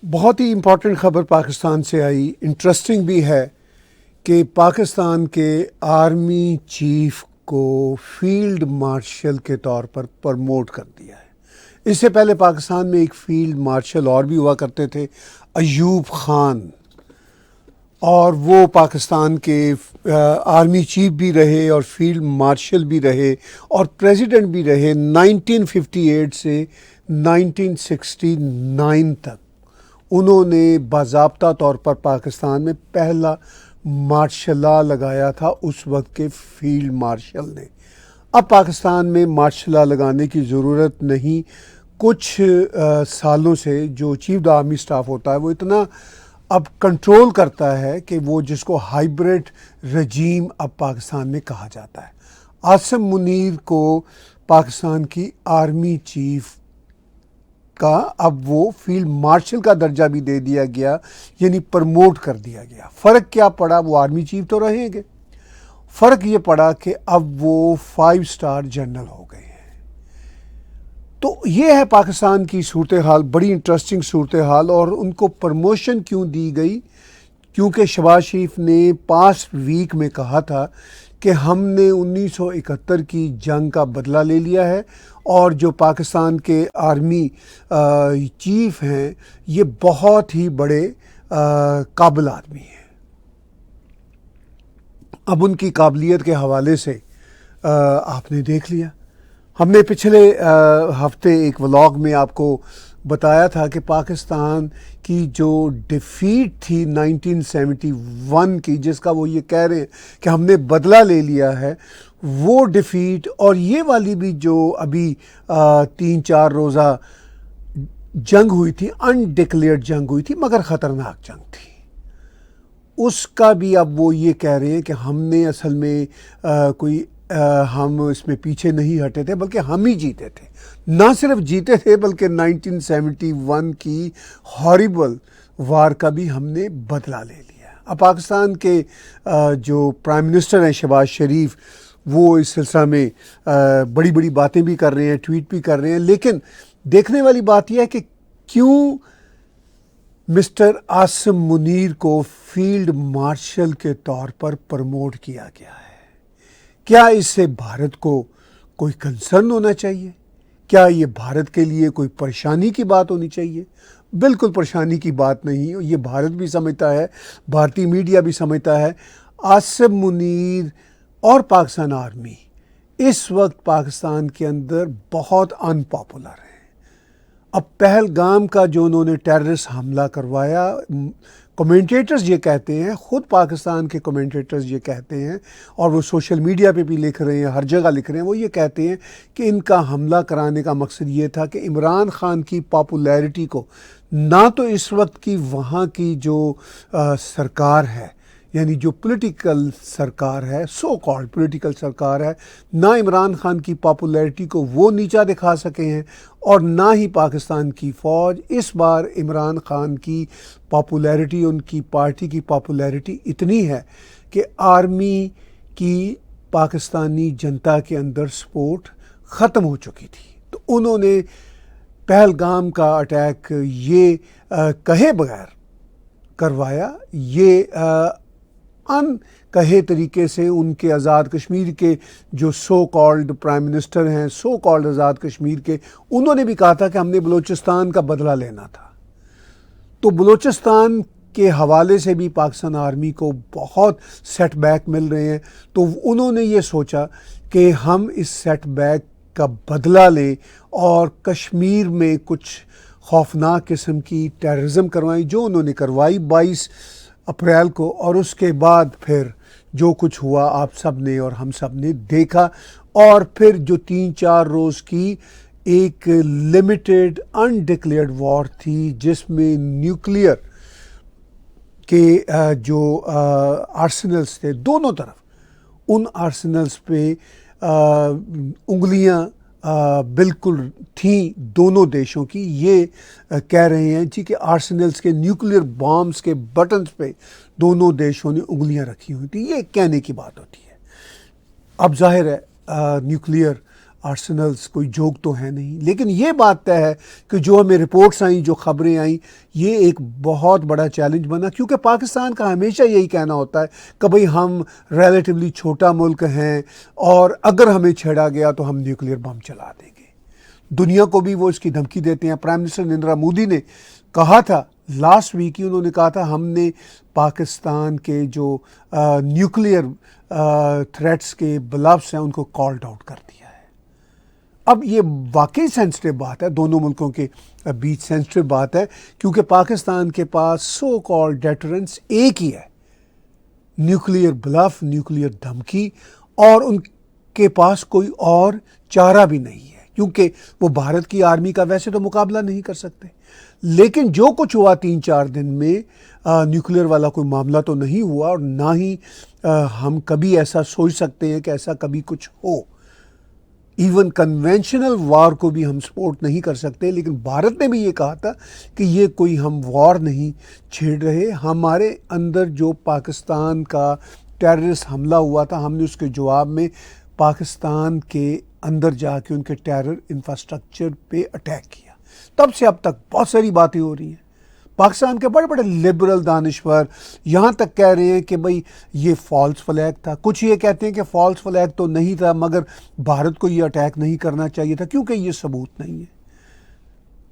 بہت ہی امپورٹنٹ خبر پاکستان سے آئی، انٹرسٹنگ بھی ہے کہ پاکستان کے آرمی چیف کو فیلڈ مارشل کے طور پر پرموٹ کر دیا ہے۔ اس سے پہلے پاکستان میں ایک فیلڈ مارشل اور بھی ہوا کرتے تھے، ایوب خان، اور وہ پاکستان کے آرمی چیف بھی رہے اور فیلڈ مارشل بھی رہے اور پریزیڈنٹ بھی رہے 1958 سے 1969 تک۔ انہوں نے باضابطہ طور پر پاکستان میں پہلا مارشل لا لگایا تھا اس وقت کے فیلڈ مارشل نے۔ اب پاکستان میں مارشل لا لگانے کی ضرورت نہیں۔ کچھ سالوں سے جو چیف دا آرمی سٹاف ہوتا ہے وہ اتنا اب کنٹرول کرتا ہے کہ وہ جس کو ہائیبرڈ رجیم اب پاکستان میں کہا جاتا ہے۔ عاصم منیر کو پاکستان کی آرمی چیف کا اب وہ فیلڈ مارشل کا درجہ بھی دے دیا گیا، یعنی پرموٹ کر دیا گیا۔ فرق کیا پڑا؟ وہ آرمی چیف تو رہیں گے، فرق یہ پڑا کہ اب وہ 5 اسٹار جنرل ہو گئے ہیں۔ تو یہ ہے پاکستان کی صورتحال، بڑی انٹرسٹنگ صورتحال۔ اور ان کو پرموشن کیوں دی گئی؟ کیونکہ شہباز شریف نے پاسٹ ویک میں کہا تھا کہ ہم نے 1971 کی جنگ کا بدلہ لے لیا ہے، اور جو پاکستان کے آرمی چیف ہیں یہ بہت ہی بڑے قابل آدمی ہیں۔ اب ان کی قابلیت کے حوالے سے آپ نے دیکھ لیا، ہم نے پچھلے ہفتے ایک ولاگ میں آپ کو بتایا تھا کہ پاکستان کی جو ڈیفیٹ تھی 1971 کی، جس کا وہ یہ کہہ رہے ہیں کہ ہم نے بدلہ لے لیا ہے، وہ ڈیفیٹ اور یہ والی بھی جو ابھی 3-4 روزہ جنگ ہوئی تھی، انڈکلیئرڈ جنگ ہوئی تھی مگر خطرناک جنگ تھی، اس کا بھی اب وہ یہ کہہ رہے ہیں کہ ہم نے اصل میں ہم اس میں پیچھے نہیں ہٹے تھے بلکہ ہم ہی جیتے تھے۔ نہ صرف جیتے تھے بلکہ 1971 کی ہاریبل وار کا بھی ہم نے بدلہ لے لیا۔ اب پاکستان کے جو پرائم منسٹر ہیں شہباز شریف، وہ اس سلسلہ میں بڑی بڑی باتیں بھی کر رہے ہیں، ٹویٹ بھی کر رہے ہیں، لیکن دیکھنے والی بات یہ ہے کہ کیوں مسٹر عاصم منیر کو فیلڈ مارشل کے طور پر پرموٹ کیا گیا ہے؟ کیا اس سے بھارت کو کوئی کنسرن ہونا چاہیے؟ کیا یہ بھارت کے لیے کوئی پریشانی کی بات ہونی چاہیے؟ بالکل پریشانی کی بات نہیں، یہ بھارت بھی سمجھتا ہے، بھارتی میڈیا بھی سمجھتا ہے۔ عاصم منیر اور پاکستان آرمی اس وقت پاکستان کے اندر بہت ان پاپولر ہے۔ اب پہلگام کا جو انہوں نے ٹیررسٹ حملہ کروایا، کمنٹیٹرز یہ کہتے ہیں، خود پاکستان کے کمنٹیٹرز یہ کہتے ہیں، اور وہ سوشل میڈیا پہ بھی لکھ رہے ہیں، ہر جگہ لکھ رہے ہیں، وہ یہ کہتے ہیں کہ ان کا حملہ کرانے کا مقصد یہ تھا کہ عمران خان کی پاپولیرٹی کو، نہ تو اس وقت کی وہاں کی جو سرکار ہے، یعنی جو پولیٹیکل سرکار ہے، سو کالڈ پولیٹیکل سرکار ہے، نہ عمران خان کی پاپولیرٹی کو وہ نیچا دکھا سکے ہیں، اور نہ ہی پاکستان کی فوج۔ اس بار عمران خان کی پاپولیرٹی، ان کی پارٹی کی پاپولیرٹی اتنی ہے کہ آرمی کی پاکستانی جنتا کے اندر سپورٹ ختم ہو چکی تھی۔ تو انہوں نے پہلگام کا اٹیک یہ کہے بغیر کروایا، یہ ان کہے طریقے سے ان کے آزاد کشمیر کے جو سو کالڈ پرائم منسٹر ہیں، سو کالڈ آزاد کشمیر کے، انہوں نے بھی کہا تھا کہ ہم نے بلوچستان کا بدلہ لینا تھا۔ تو بلوچستان کے حوالے سے بھی پاکستان آرمی کو بہت سیٹ بیک مل رہے ہیں، تو انہوں نے یہ سوچا کہ ہم اس سیٹ بیک کا بدلہ لیں اور کشمیر میں کچھ خوفناک قسم کی ٹیررزم کروائی، جو انہوں نے کروائی 22 اپریل کو، اور اس کے بعد پھر جو کچھ ہوا آپ سب نے اور ہم سب نے دیکھا۔ اور پھر جو 3-4 روز کی ایک لمیٹڈ انڈکلیئرڈ وار تھی، جس میں نیوکلیئر کے جو آرسنلز تھے دونوں طرف، ان آرسنلز پہ انگلیاں بالکل تھیں دونوں دیشوں کی۔ یہ کہہ رہے ہیں جی کہ آرسنلز کے نیوکلیئر بامز کے بٹنز پہ دونوں دیشوں نے انگلیاں رکھی ہوئی تھیں، یہ کہنے کی بات ہوتی ہے۔ اب ظاہر ہے نیوکلیئر آرسنلز کوئی جوک تو ہے نہیں، لیکن یہ بات طے ہے کہ جو ہمیں رپورٹس آئیں، جو خبریں آئیں، یہ ایک بہت بڑا چیلنج بنا، کیونکہ پاکستان کا ہمیشہ یہی کہنا ہوتا ہے کہ بھئی ہم ریلیٹیولی چھوٹا ملک ہیں اور اگر ہمیں چھیڑا گیا تو ہم نیوکلیئر بم چلا دیں گے۔ دنیا کو بھی وہ اس کی دھمکی دیتے ہیں۔ پرائم منسٹر نریندر مودی نے کہا تھا لاسٹ ویک ہی، انہوں نے کہا تھا ہم نے پاکستان کے جو نیوکلیئر تھریٹس کے بلفس ہیں ان کو کالڈ آؤٹ کر دیا ہے۔ اب یہ واقعی سینسٹیو بات ہے، دونوں ملکوں کے بیچ سینسٹیو بات ہے، کیونکہ پاکستان کے پاس سو کالڈ ڈیٹرنس ایک ہی ہے، نیوکلیئر بلف، نیوکلیئر دھمکی، اور ان کے پاس کوئی اور چارہ بھی نہیں ہے، کیونکہ وہ بھارت کی آرمی کا ویسے تو مقابلہ نہیں کر سکتے۔ لیکن جو کچھ ہوا 3-4 دن میں، نیوکلیئر والا کوئی معاملہ تو نہیں ہوا، اور نہ ہی ہم کبھی ایسا سوچ سکتے ہیں کہ ایسا کبھی کچھ ہو۔ ایون کنونشنل وار کو بھی ہم سپورٹ نہیں کر سکتے، لیکن بھارت نے بھی یہ کہا تھا کہ یہ کوئی ہم وار نہیں چھیڑ رہے۔ ہمارے اندر جو پاکستان کا ٹیررسٹ حملہ ہوا تھا، ہم نے اس کے جواب میں پاکستان کے اندر جا کے ان کے ٹیرر انفراسٹرکچر پہ اٹیک کیا۔ تب سے اب تک بہت ساری باتیں ہو رہی ہیں۔ پاکستان کے بڑے بڑے لبرل دانشور یہاں تک کہہ رہے ہیں کہ بھئی یہ فالس فلیگ تھا، کچھ یہ کہتے ہیں کہ فالس فلیگ تو نہیں تھا، مگر بھارت کو یہ اٹیک نہیں کرنا چاہیے تھا کیونکہ یہ ثبوت نہیں ہے۔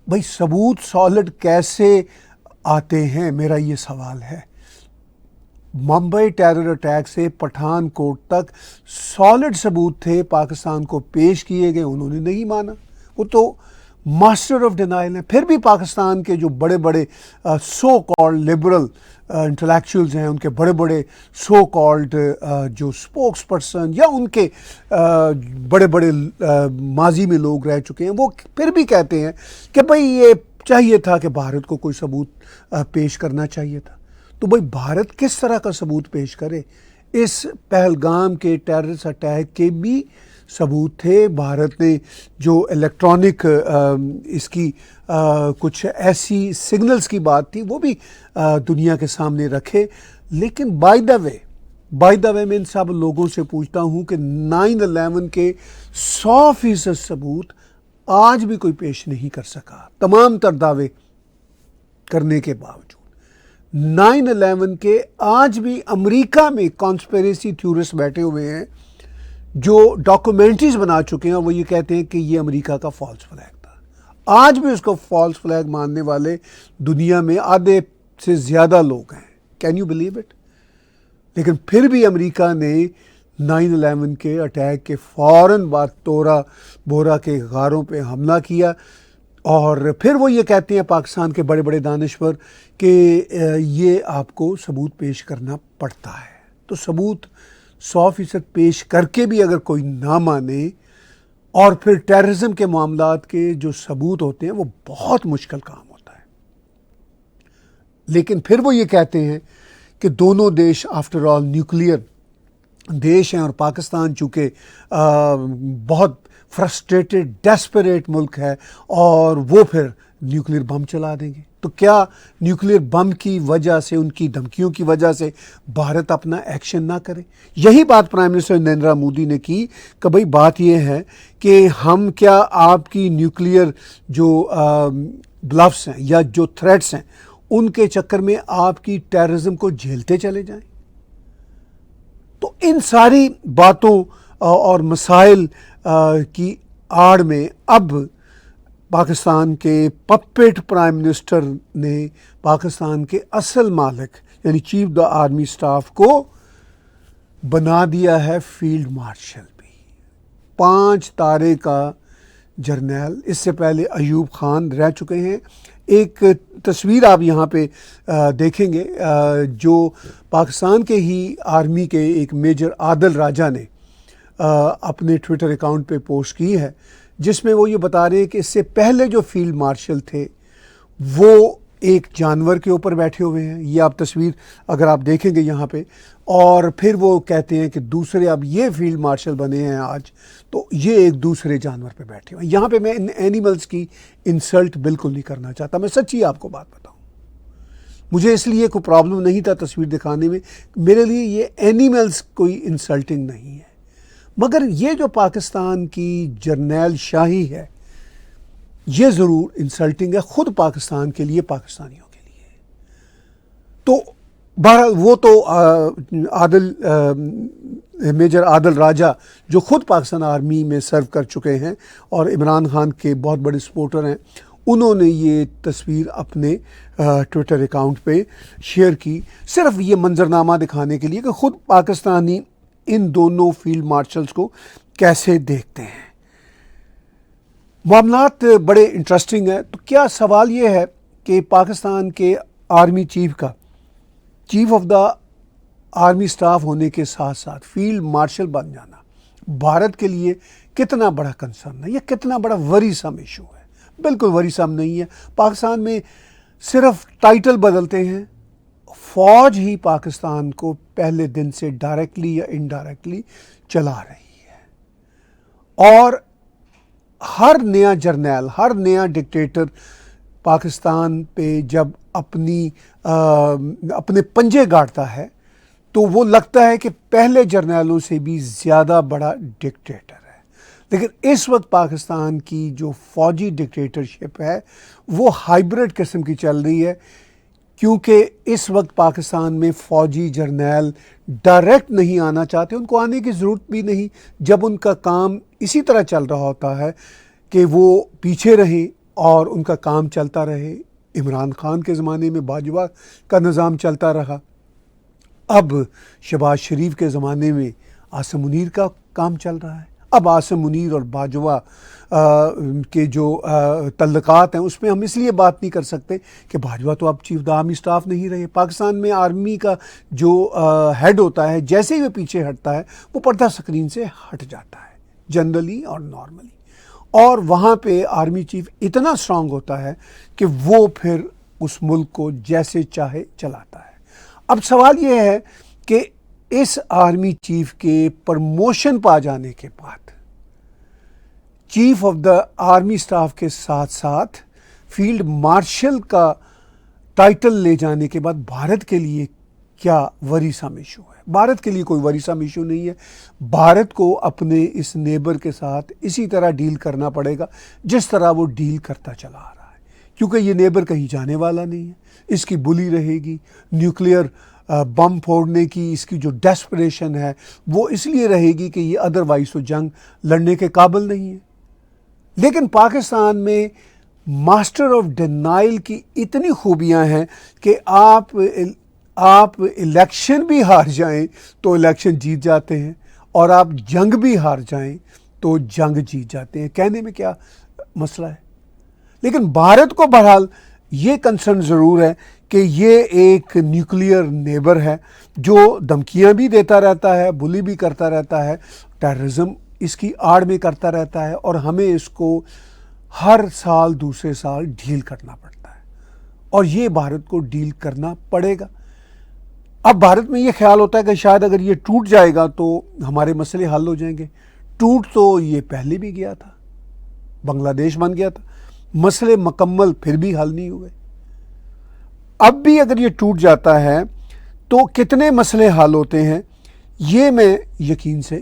بھئی ثبوت سالڈ کیسے آتے ہیں، میرا یہ سوال ہے۔ ممبئی ٹیرر اٹیک سے پٹھان کوٹ تک سالڈ ثبوت تھے، پاکستان کو پیش کیے گئے، انہوں نے نہیں مانا، وہ تو ماسٹر آف ڈینائل ہیں۔ پھر بھی پاکستان کے جو بڑے بڑے سو کالڈ لبرل انٹلیکچوئلز ہیں، ان کے بڑے بڑے سو کالڈ جو سپوکس پرسن یا ان کے بڑے بڑے ماضی میں لوگ رہ چکے ہیں، وہ پھر بھی کہتے ہیں کہ بھئی یہ چاہیے تھا کہ بھارت کو کوئی ثبوت پیش کرنا چاہیے تھا۔ تو بھئی بھارت کس طرح کا ثبوت پیش کرے؟ اس پہلگام کے ٹیررسٹ اٹیک کے بھی ثبوت تھے۔ بھارت نے جو الیکٹرانک اس کی کچھ ایسی سگنلز کی بات تھی، وہ بھی دنیا کے سامنے رکھے۔ لیکن بائی دا وے میں ان سب لوگوں سے پوچھتا ہوں کہ 9/11 کے 100% ثبوت آج بھی کوئی پیش نہیں کر سکا، تمام تر دعوے کرنے کے باوجود۔ 9/11 کے آج بھی امریکہ میں کانسپیریسی تھیورسٹ بیٹھے ہوئے ہیں جو ڈاکومنٹریز بنا چکے ہیں، وہ یہ کہتے ہیں کہ یہ امریکہ کا فالس فلیگ تھا۔ آج بھی اس کو فالس فلیگ ماننے والے دنیا میں آدھے سے زیادہ لوگ ہیں۔ Can you believe it? لیکن پھر بھی امریکہ نے 9/11 کے اٹیک کے فوراً بعد تورا بورا کے غاروں پہ حملہ کیا، اور پھر وہ یہ کہتے ہیں پاکستان کے بڑے بڑے دانشور کہ یہ آپ کو ثبوت پیش کرنا پڑتا ہے۔ تو ثبوت 100% پیش کر کے بھی اگر کوئی نہ مانے، اور پھر ٹیررزم کے معاملات کے جو ثبوت ہوتے ہیں وہ بہت مشکل کام ہوتا ہے۔ لیکن پھر وہ یہ کہتے ہیں کہ دونوں دیش آفٹر آل نیوکلیئر دیش ہیں، اور پاکستان چونکہ بہت فرسٹریٹڈ ڈیسپریٹ ملک ہے، اور وہ پھر نیوکلیئر بم چلا دیں گے۔ تو کیا نیوکلیئر بم کی وجہ سے، ان کی دھمکیوں کی وجہ سے بھارت اپنا ایکشن نہ کرے؟ یہی بات پرائم منسٹر نریندر مودی نے کی کہ بھئی بات یہ ہے کہ ہم کیا آپ کی نیوکلیئر جو بلفس ہیں یا جو تھریٹس ہیں ان کے چکر میں آپ کی ٹیررزم کو جھیلتے چلے جائیں؟ تو ان ساری باتوں اور مسائل کی آڑ میں اب پاکستان کے پپٹ پرائم منسٹر نے پاکستان کے اصل مالک یعنی چیف دا آرمی سٹاف کو بنا دیا ہے فیلڈ مارشل بھی، 5 تارے کا جرنیل۔ اس سے پہلے ایوب خان رہ چکے ہیں۔ ایک تصویر آپ یہاں پہ دیکھیں گے جو پاکستان کے ہی آرمی کے ایک میجر عادل راجہ نے اپنے ٹویٹر اکاؤنٹ پہ پوسٹ کی ہے، جس میں وہ یہ بتا رہے ہیں کہ اس سے پہلے جو فیلڈ مارشل تھے وہ ایک جانور کے اوپر بیٹھے ہوئے ہیں۔ یہ آپ تصویر اگر آپ دیکھیں گے یہاں پہ، اور پھر وہ کہتے ہیں کہ دوسرے اب یہ فیلڈ مارشل بنے ہیں آج، تو یہ ایک دوسرے جانور پہ بیٹھے ہوئے ہیں۔ یہاں پہ میں ان اینیملز کی انسلٹ بالکل نہیں کرنا چاہتا، میں سچی آپ کو بات بتاؤں، مجھے اس لیے کوئی پرابلم نہیں تھا تصویر دکھانے میں، میرے لیے یہ اینیملز کوئی انسلٹنگ نہیں ہے، مگر یہ جو پاکستان کی جرنیل شاہی ہے یہ ضرور انسلٹنگ ہے خود پاکستان کے لیے، پاکستانیوں کے لیے. تو وہ تو میجر عادل راجہ جو خود پاکستان آرمی میں سرو کر چکے ہیں اور عمران خان کے بہت بڑے سپورٹر ہیں، انہوں نے یہ تصویر اپنے ٹویٹر اکاؤنٹ پہ شیئر کی، صرف یہ منظرنامہ دکھانے کے لیے کہ خود پاکستانی ان دونوں فیلڈ مارشلز کو کیسے دیکھتے ہیں. معاملات بڑے انٹرسٹنگ ہیں. تو کیا سوال یہ ہے کہ پاکستان کے آرمی چیف کا chief of the army staff ہونے کے ساتھ ساتھ فیلڈ مارشل بن جانا بھارت کے لیے کتنا بڑا کنسرن ہے، یہ کتنا بڑا وریسم ایشو ہے؟ بالکل وریسم نہیں ہے. پاکستان میں صرف ٹائٹل بدلتے ہیں، فوج ہی پاکستان کو پہلے دن سے ڈائریکٹلی یا انڈائریکٹلی چلا رہی ہے. اور ہر نیا جرنیل، ہر نیا ڈکٹیٹر پاکستان پہ جب اپنے پنجے گاڑتا ہے تو وہ لگتا ہے کہ پہلے جرنیلوں سے بھی زیادہ بڑا ڈکٹیٹر ہے. لیکن اس وقت پاکستان کی جو فوجی ڈکٹیٹرشپ ہے وہ ہائیبرڈ قسم کی چل رہی ہے، کیونکہ اس وقت پاکستان میں فوجی جرنیل ڈائریکٹ نہیں آنا چاہتے، ان کو آنے کی ضرورت بھی نہیں جب ان کا کام اسی طرح چل رہا ہوتا ہے کہ وہ پیچھے رہیں اور ان کا کام چلتا رہے. عمران خان کے زمانے میں باجوہ کا نظام چلتا رہا، اب شہباز شریف کے زمانے میں عاصم منیر کا کام چل رہا ہے. اب عاصم منیر اور باجوہ کے جو تعلقات ہیں اس میں ہم اس لیے بات نہیں کر سکتے کہ باجوہ تو اب چیف دا آرمی سٹاف نہیں رہے. پاکستان میں آرمی کا جو ہیڈ ہوتا ہے جیسے ہی وہ پیچھے ہٹتا ہے وہ پردہ سکرین سے ہٹ جاتا ہے جنرلی اور نارملی، اور وہاں پہ آرمی چیف اتنا اسٹرانگ ہوتا ہے کہ وہ پھر اس ملک کو جیسے چاہے چلاتا ہے. اب سوال یہ ہے کہ اس آرمی چیف کے پرموشن پا جانے کے بعد chief of the army staff کے ساتھ ساتھ فیلڈ مارشل کا ٹائٹل لے جانے کے بعد بھارت کے لیے کیا وریسم ایشو ہے؟ بھارت کے لیے کوئی وریسم ایشو نہیں ہے. بھارت کو اپنے اس نیبر کے ساتھ اسی طرح ڈیل کرنا پڑے گا جس طرح وہ ڈیل کرتا چلا آ رہا ہے، کیونکہ یہ نیبر کہیں جانے والا نہیں ہے. اس کی بلی رہے گی، نیوکلیئر بم پھوڑنے کی اس کی جو ڈیسپریشن ہے وہ اس لیے رہے گی کہ یہ ادروائز تو جنگ لڑنے کے قابل نہیں ہے. لیکن پاکستان میں ماسٹر آف ڈینائل کی اتنی خوبیاں ہیں کہ آپ الیکشن بھی ہار جائیں تو الیکشن جیت جاتے ہیں، اور آپ جنگ بھی ہار جائیں تو جنگ جیت جاتے ہیں. کہنے میں کیا مسئلہ ہے؟ لیکن بھارت کو بہرحال یہ کنسرن ضرور ہے کہ یہ ایک نیوکلیئر نیبر ہے جو دھمکیاں بھی دیتا رہتا ہے، بلی بھی کرتا رہتا ہے، ٹیررزم اس کی آڑ میں کرتا رہتا ہے، اور ہمیں اس کو ہر سال دوسرے سال ڈیل کرنا پڑتا ہے، اور یہ بھارت کو ڈیل کرنا پڑے گا. اب بھارت میں یہ خیال ہوتا ہے کہ شاید اگر یہ ٹوٹ جائے گا تو ہمارے مسئلے حل ہو جائیں گے. ٹوٹ تو یہ پہلے بھی گیا تھا، بنگلہ دیش بن گیا تھا، مسئلے مکمل پھر بھی حل نہیں ہوئے. اب بھی اگر یہ ٹوٹ جاتا ہے تو کتنے مسئلے حل ہوتے ہیں یہ میں یقین سے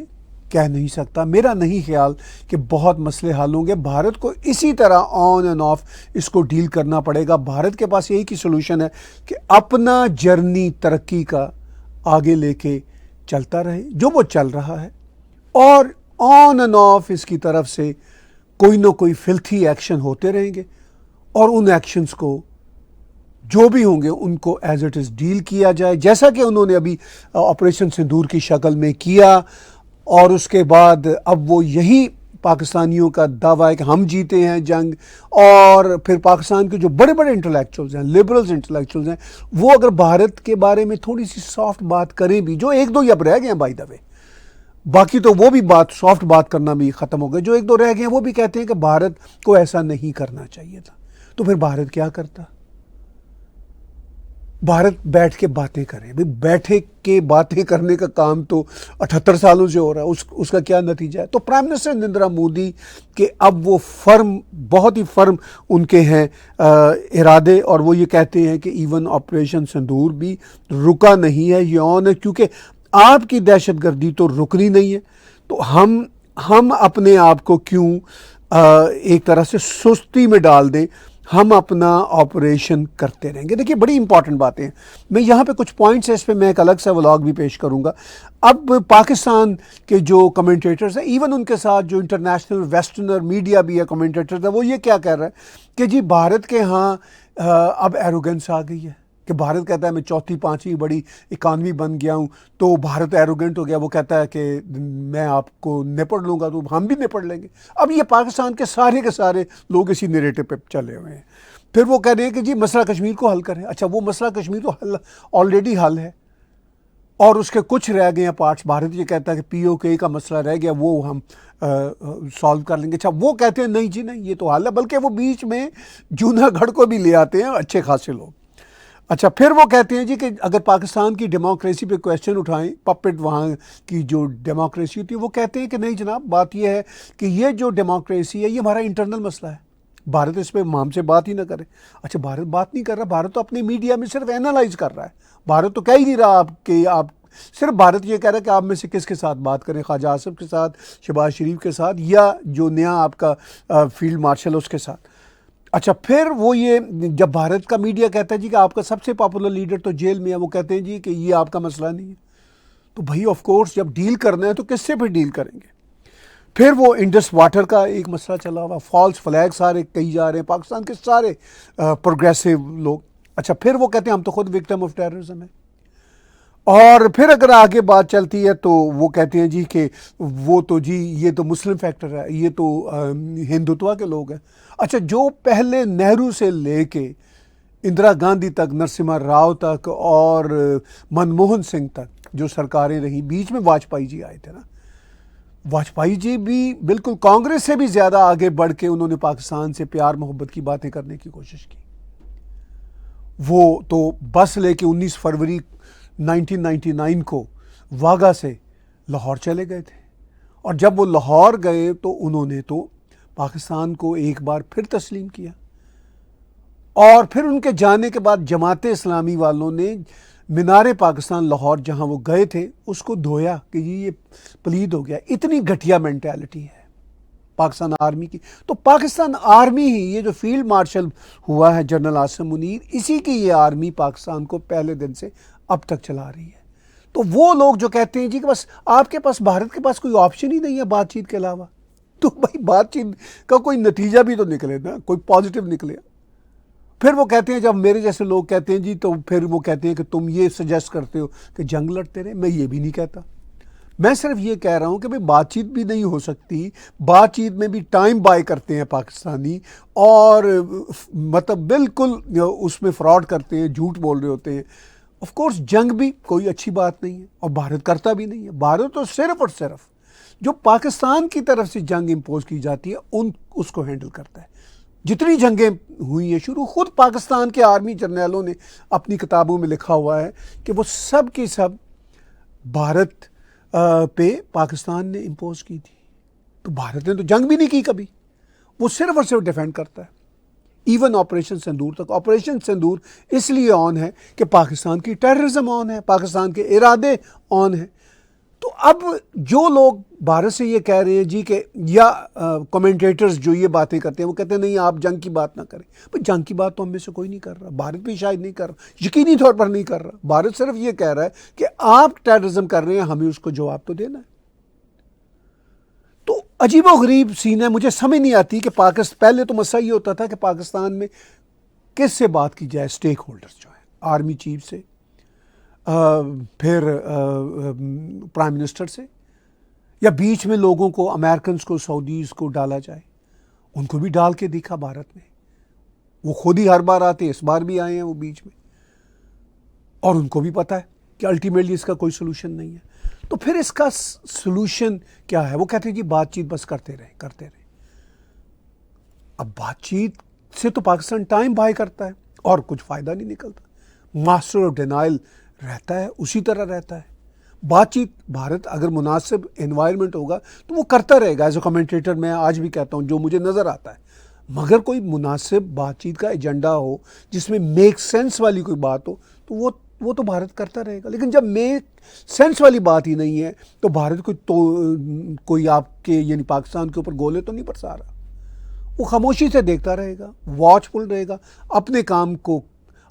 کہہ نہیں سکتا. میرا نہیں خیال کہ بہت مسئلے حل ہوں گے. بھارت کو اسی طرح آن اینڈ آف اس کو ڈیل کرنا پڑے گا. بھارت کے پاس یہی کی سلوشن ہے کہ اپنا جرنی ترقی کا آگے لے کے چلتا رہے جو وہ چل رہا ہے، اور آن اینڈ آف اس کی طرف سے کوئی نہ کوئی فلتھی ایکشن ہوتے رہیں گے، اور ان ایکشنز کو جو بھی ہوں گے ان کو ایز اٹ از ڈیل کیا جائے، جیسا کہ انہوں نے ابھی آپریشن سندور کی شکل میں کیا. اور اس کے بعد اب وہ یہی پاکستانیوں کا دعویٰ ہے کہ ہم جیتے ہیں جنگ، اور پھر پاکستان کے جو بڑے بڑے انٹلیکچوئلز ہیں، لبرلز انٹلیکچوئلز ہیں، وہ اگر بھارت کے بارے میں تھوڑی سی سافٹ بات کریں بھی، جو ایک دو اب رہ گئے ہیں بائی دا وے، باقی تو وہ بھی بات سافٹ بات کرنا بھی ختم ہو گئے، جو ایک دو رہ گئے ہیں وہ بھی کہتے ہیں کہ بھارت کو ایسا نہیں کرنا چاہیے تھا. تو پھر بھارت کیا کرتا؟ بھارت بیٹھ کے باتیں کرے. بیٹھے کے باتیں کرنے کا کام تو 78 سالوں سے ہو رہا ہے، اس کا کیا نتیجہ ہے؟ تو پرائم منسٹر نریندر مودی کے اب وہ فرم، بہت ہی فرم ان کے ہیں ارادے، اور وہ یہ کہتے ہیں کہ ایون آپریشن سندور بھی رکا نہیں ہے، یہ آن ہے، کیونکہ آپ کی دہشت گردی تو رکنی نہیں ہے. تو ہم اپنے آپ کو کیوں ایک طرح سے سستی میں ڈال دیں، ہم اپنا آپریشن کرتے رہیں گے. دیکھیے بڑی امپورٹنٹ باتیں ہیں، میں یہاں پہ کچھ پوائنٹس ہیں، اس پہ میں ایک الگ سا ولاگ بھی پیش کروں گا. اب پاکستان کے جو کمنٹیٹرز ہیں، ایون ان کے ساتھ جو انٹرنیشنل ویسٹرنر میڈیا بھی ہے کمنٹیٹرز ہے، وہ یہ کیا کہہ رہا ہے کہ جی بھارت کے ہاں اب ایروگنس آ گئی ہے، کہ بھارت کہتا ہے میں چوتھی پانچویں بڑی اکانومی بن گیا ہوں، تو بھارت ایروگنٹ ہو گیا، وہ کہتا ہے کہ میں آپ کو نپٹ لوں گا تو ہم بھی نپٹ لیں گے. اب یہ پاکستان کے سارے لوگ اسی نیریٹو پہ چلے ہوئے ہیں. پھر وہ کہہ رہے ہیں کہ جی مسئلہ کشمیر کو حل کریں. اچھا وہ مسئلہ کشمیر تو حل آلریڈی حل ہے، اور اس کے کچھ رہ گئے ہیں پارٹس. بھارت یہ کہتا ہے کہ پی او کے کا مسئلہ رہ گیا، وہ ہم سالو کر لیں گے. اچھا وہ کہتے ہیں نہیں جی نہیں، یہ تو حل ہے، بلکہ وہ بیچ میں جوناگڑھ کو بھی لے آتے ہیں اچھے خاصے لوگ. اچھا پھر وہ کہتے ہیں جی کہ اگر پاکستان کی ڈیموکریسی پہ کویشچن اٹھائیں، پپٹ وہاں کی جو ڈیموکریسی ہوتی ہے، وہ کہتے ہیں کہ نہیں جناب، بات یہ ہے کہ یہ جو ڈیموکریسی ہے یہ ہمارا انٹرنل مسئلہ ہے، بھارت اس پہ ہم سے بات ہی نہ کرے. اچھا بھارت بات نہیں کر رہا، بھارت تو اپنے میڈیا میں صرف اینالائز کر رہا ہے. بھارت تو کہہ ہی نہیں رہا آپ صرف بھارت یہ کہہ رہا ہے کہ آپ میں سے کس کے ساتھ بات کریں، خواجہ آصف کے ساتھ، شہباز شریف کے ساتھ، یا جو نیا آپ کا فیلڈ مارشل ہے اس کے ساتھ. اچھا پھر وہ یہ جب بھارت کا میڈیا کہتا ہے جی کہ آپ کا سب سے پاپولر لیڈر تو جیل میں ہے، وہ کہتے ہیں جی کہ یہ آپ کا مسئلہ نہیں ہے. تو بھائی آف کورس جب ڈیل کرنا ہے تو کس سے پھر ڈیل کریں گے؟ پھر وہ انڈس واٹر کا ایک مسئلہ چلا ہوا، فالس فلیگ سارے کہی جا رہے ہیں پاکستان کے سارے پروگریسو لوگ. اچھا پھر وہ کہتے ہیں ہم تو خود وکٹم آف ٹیررزم ہیں. اور پھر اگر آگے بات چلتی ہے تو وہ کہتے ہیں جی کہ وہ تو جی یہ تو مسلم فیکٹر ہے، یہ تو ہندوتوا کے لوگ ہیں. اچھا جو پہلے نہرو سے لے کے اندرا گاندھی تک، نرسمہا راؤ تک اور منموہن سنگھ تک جو سرکاریں رہیں، بیچ میں واجپئی جی آئے تھے نا، واجپئی جی بھی بالکل کانگریس سے بھی زیادہ آگے بڑھ کے انہوں نے پاکستان سے پیار محبت کی باتیں کرنے کی کوشش کی. وہ تو بس لے کے 19 فروری 1999 کو واگا سے لاہور چلے گئے تھے، اور جب وہ لاہور گئے تو انہوں نے تو پاکستان کو ایک بار پھر تسلیم کیا. اور پھر ان کے جانے کے بعد جماعت اسلامی والوں نے مینار پاکستان لاہور جہاں وہ گئے تھے اس کو دھویا کہ یہ پلید ہو گیا. اتنی گھٹیا مینٹیلٹی ہے پاکستان آرمی کی. تو پاکستان آرمی ہی، یہ جو فیلڈ مارشل ہوا ہے جنرل عاصم منیر، اسی کی یہ آرمی پاکستان کو پہلے دن سے اب تک چلا رہی ہے. تو وہ لوگ جو کہتے ہیں جی کہ بس آپ کے پاس، بھارت کے پاس کوئی آپشن ہی نہیں ہے بات چیت کے علاوہ، تو بھائی بات چیت کا کوئی نتیجہ بھی تو نکلے نا، کوئی پازیٹیو نکلے. پھر وہ کہتے ہیں جب میرے جیسے لوگ کہتے ہیں جی، تو پھر وہ کہتے ہیں کہ تم یہ سجیسٹ کرتے ہو کہ جنگ لڑتے رہے. میں یہ بھی نہیں کہتا، میں صرف یہ کہہ رہا ہوں کہ بھئی بات چیت بھی نہیں ہو سکتی، بات چیت میں بھی ٹائم بائی کرتے ہیں پاکستانی، اور مطلب بالکل اس میں فراڈ کرتے ہیں، جھوٹ بول رہے ہوتے ہیں. آف کورس جنگ بھی کوئی اچھی بات نہیں ہے، اور بھارت کرتا بھی نہیں ہے. بھارت تو صرف اور صرف جو پاکستان کی طرف سے جنگ امپوز کی جاتی ہے اس کو ہینڈل کرتا ہے. جتنی جنگیں ہوئی ہیں شروع، خود پاکستان کے آرمی جرنیلوں نے اپنی کتابوں میں لکھا ہوا ہے کہ وہ سب کی سب بھارت پہ پاکستان نے امپوز کی تھی. تو بھارت نے تو جنگ بھی نہیں کی کبھی، وہ صرف اور صرف ڈیفینڈ کرتا ہے. ایون آپریشن سندور تک. آپریشن سندور اس لیے آن ہے کہ پاکستان کی ٹیررزم آن ہے، پاکستان کے ارادے آن ہیں. تو اب جو لوگ بھارت سے یہ کہہ رہے ہیں جی کہ، یا کمنٹیٹرز جو یہ باتیں کرتے ہیں، وہ کہتے ہیں نہیں آپ جنگ کی بات نہ کریں. بھئی جنگ کی بات تو ہم میں سے کوئی نہیں کر رہا، بھارت بھی شاید نہیں کر رہا، یقینی طور پر نہیں کر رہا. بھارت صرف یہ کہہ رہا ہے کہ آپ ٹیررزم کر رہے ہیں، ہمیں اس کو جواب تو دینا ہے. تو عجیب و غریب سین ہے، مجھے سمجھ نہیں آتی کہ پہلے تو مسئلہ یہ ہوتا تھا کہ پاکستان میں کس سے بات کی جائے، سٹیک ہولڈرز جو ہیں، آرمی چیف سے، پھر پرائم منسٹر سے، یا بیچ میں لوگوں کو، امریکنز کو، سعودیز کو ڈالا جائے. ان کو بھی ڈال کے دیکھا بھارت نے، وہ خود ہی ہر بار آتے، اس بار بھی آئے ہیں وہ بیچ میں، اور ان کو بھی پتہ ہے کہ الٹیمیٹلی اس کا کوئی سلوشن نہیں ہے. تو پھر اس کا سلوشن کیا ہے؟ وہ کہتے ہیں جی بات چیت بس کرتے رہیں. اب بات چیت سے تو پاکستان ٹائم بائی کرتا ہے اور کچھ فائدہ نہیں نکلتا. ماسٹر آف ڈینائل رہتا ہے، اسی طرح رہتا ہے. بات چیت بھارت اگر مناسب انوائرمنٹ ہوگا تو وہ کرتا رہے گا. ایز اے کمنٹیٹر میں آج بھی کہتا ہوں جو مجھے نظر آتا ہے، مگر کوئی مناسب بات چیت کا ایجنڈا ہو جس میں میک سینس والی کوئی بات ہو، تو وہ وہ تو بھارت کرتا رہے گا. لیکن جب میک سینس والی بات ہی نہیں ہے تو بھارت کوئی آپ کے یعنی پاکستان کے اوپر گولے تو نہیں برسا رہا. وہ خاموشی سے دیکھتا رہے گا, واچ فل رہے گا, اپنے کام کو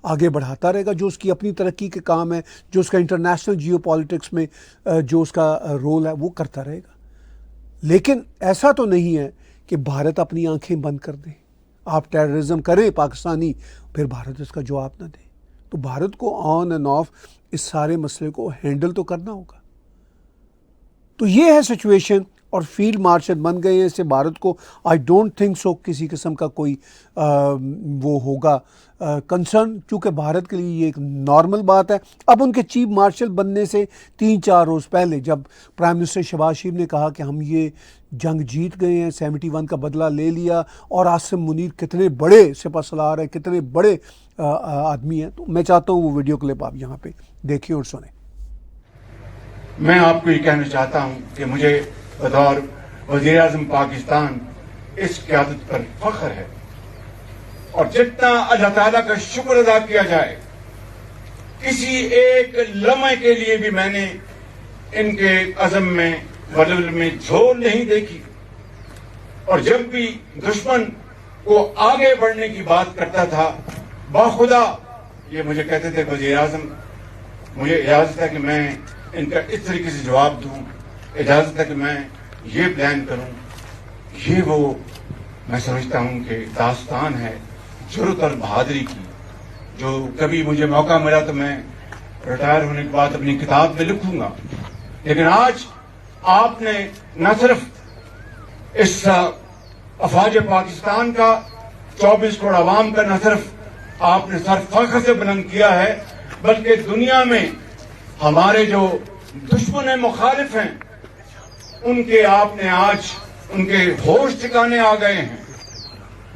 آگے بڑھاتا رہے گا, جو اس کی اپنی ترقی کے کام ہے, جو اس کا انٹرنیشنل جیو پالیٹکس میں جو اس کا رول ہے وہ کرتا رہے گا. لیکن ایسا تو نہیں ہے کہ بھارت اپنی آنکھیں بند کر دے. آپ ٹیررزم کریں پاکستانی, پھر بھارت اس کا جواب نہ دے. تو بھارت کو آن اینڈ آف اس سارے مسئلے کو ہینڈل تو کرنا ہوگا. تو یہ ہے سچویشن, اور فیلڈ مارشل بن گئے ہیں. اس سے بھارت کو آئی ڈونٹ تھنک سو کسی قسم کا کوئی وہ ہوگا کنسرن, کیونکہ بھارت کے لیے یہ ایک نارمل بات ہے. اب ان کے چیف مارشل بننے سے 3-4 روز پہلے جب پرائم منسٹر شہباز شریف نے کہا کہ ہم یہ جنگ جیت گئے ہیں, 71 کا بدلہ لے لیا, اور عاصم منیر کتنے بڑے سپہ سالار ہیں, کتنے بڑے آدمی ہیں, تو میں چاہتا ہوں وہ ویڈیو کلپ آپ یہاں پہ دیکھیں اور سنیں. میں آپ کو یہ کہنا چاہتا ہوں کہ مجھے بطور وزیر اعظم پاکستان اس قیادت پر فخر ہے, اور جتنا اللہ تعالیٰ کا شکر ادا کیا جائے, کسی ایک لمحے کے لیے بھی میں نے ان کے عزم میں ولول میں جھول نہیں دیکھی. اور جب بھی دشمن کو آگے بڑھنے کی بات کرتا تھا, باخدا یہ مجھے کہتے تھے وزیر اعظم مجھے اجازت ہے کہ میں ان کا اس طریقے سے جواب دوں, اجازت ہے کہ میں یہ پلان کروں. یہ وہ میں سمجھتا ہوں کہ داستان ہے جرأت اور بہادری کی, جو کبھی مجھے موقع ملا تو میں ریٹائر ہونے کے بعد اپنی کتاب میں لکھوں گا. لیکن آج آپ نے نہ صرف اس افواج پاکستان کا 24 کروڑ عوام کا نہ صرف آپ نے سر فخر سے بلند کیا ہے, بلکہ دنیا میں ہمارے جو دشمن مخالف ہیں ان کے آپ نے آج ان کے ہوش ٹھکانے آ گئے ہیں,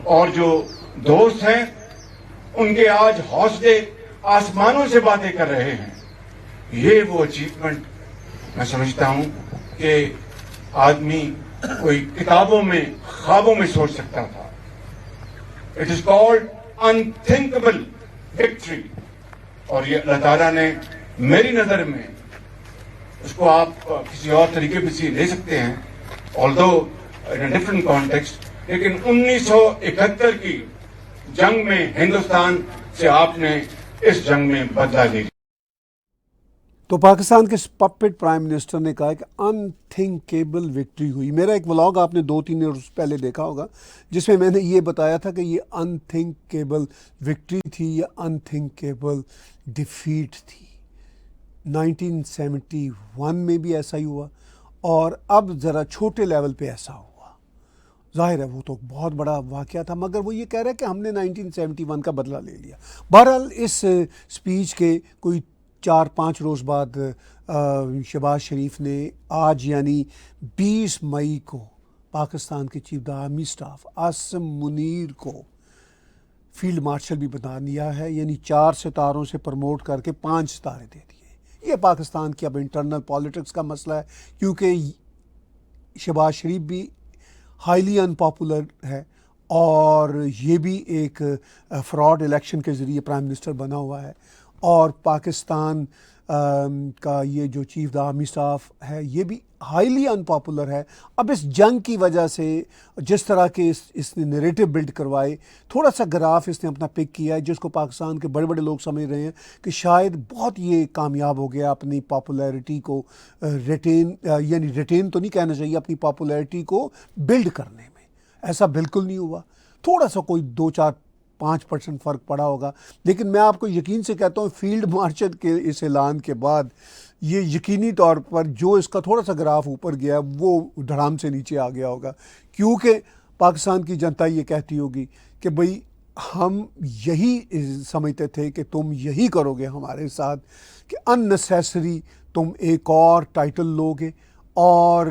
اور جو دوست ہیں ان کے آج حوصلے آسمانوں سے باتیں کر رہے ہیں. یہ وہ اچیومنٹ میں سمجھتا ہوں کہ آدمی کوئی کتابوں میں خوابوں میں سوچ سکتا تھا. اٹ از کالڈ انتھنکبل وکٹری, اور یہ اللہ تعالیٰ نے میری نظر میں اس کو آپ کسی اور طریقے پہ لے سکتے ہیں, although in a different context, لیکن 1971 کی جنگ میں ہندوستان سے آپ نے اس جنگ میں بدلہ لے لیا. تو پاکستان کے پپٹ پرائم منسٹر نے کہا کہ انتھنکیبل وکٹری ہوئی. میرا ایک ولاگ آپ نے 2-3 روز پہلے دیکھا ہوگا جس میں نے یہ بتایا تھا کہ یہ انتھنکیبل وکٹری تھی یا انتھنکیبل ڈیفیٹ تھی. 1971 میں بھی ایسا ہی ہوا, اور اب ذرا چھوٹے لیول پہ ایسا ہوا. ظاہر ہے وہ تو بہت بڑا واقعہ تھا, مگر وہ یہ کہہ رہا ہے کہ ہم نے 1971 کا بدلہ لے لیا. بہرحال اس سپیچ کے کوئی 4-5 روز بعد شہباز شریف نے آج یعنی 20 مئی کو پاکستان کے chief army staff Asim Munir کو فیلڈ مارشل بھی بنا دیا ہے, یعنی 4 ستاروں سے پروموٹ کر کے 5 ستارے دے دیے. یہ پاکستان کی اب انٹرنل پالیٹکس کا مسئلہ ہے, کیونکہ شہباز شریف بھی ہائیلی ان پاپولر ہے, اور یہ بھی ایک فراڈ الیکشن کے ذریعے پرائم منسٹر بنا ہوا ہے, اور پاکستان کا یہ جو چیف آرمی سٹاف ہے یہ بھی ہائیلی ان پاپولر ہے. اب اس جنگ کی وجہ سے جس طرح کے اس نے نیریٹو بلڈ کروائے, تھوڑا سا گراف اس نے اپنا پک کیا ہے جس کو پاکستان کے بڑے بڑے لوگ سمجھ رہے ہیں کہ شاید بہت یہ کامیاب ہو گیا اپنی پاپولیرٹی کو یعنی ریٹین تو نہیں کہنا چاہیے, اپنی پاپولیرٹی کو بلڈ کرنے میں. ایسا بالکل نہیں ہوا, تھوڑا سا کوئی 2-4-5% فرق پڑا ہوگا. لیکن میں آپ کو یقین سے کہتا ہوں فیلڈ مارشل کے اس اعلان کے بعد یہ یقینی طور پر جو اس کا تھوڑا سا گراف اوپر گیا وہ دھڑام سے نیچے آ گیا ہوگا, کیونکہ پاکستان کی جنتا یہ کہتی ہوگی کہ بھئی ہم یہی سمجھتے تھے کہ تم یہی کرو گے ہمارے ساتھ کہ ان نیسیسری تم ایک اور ٹائٹل لو گے, اور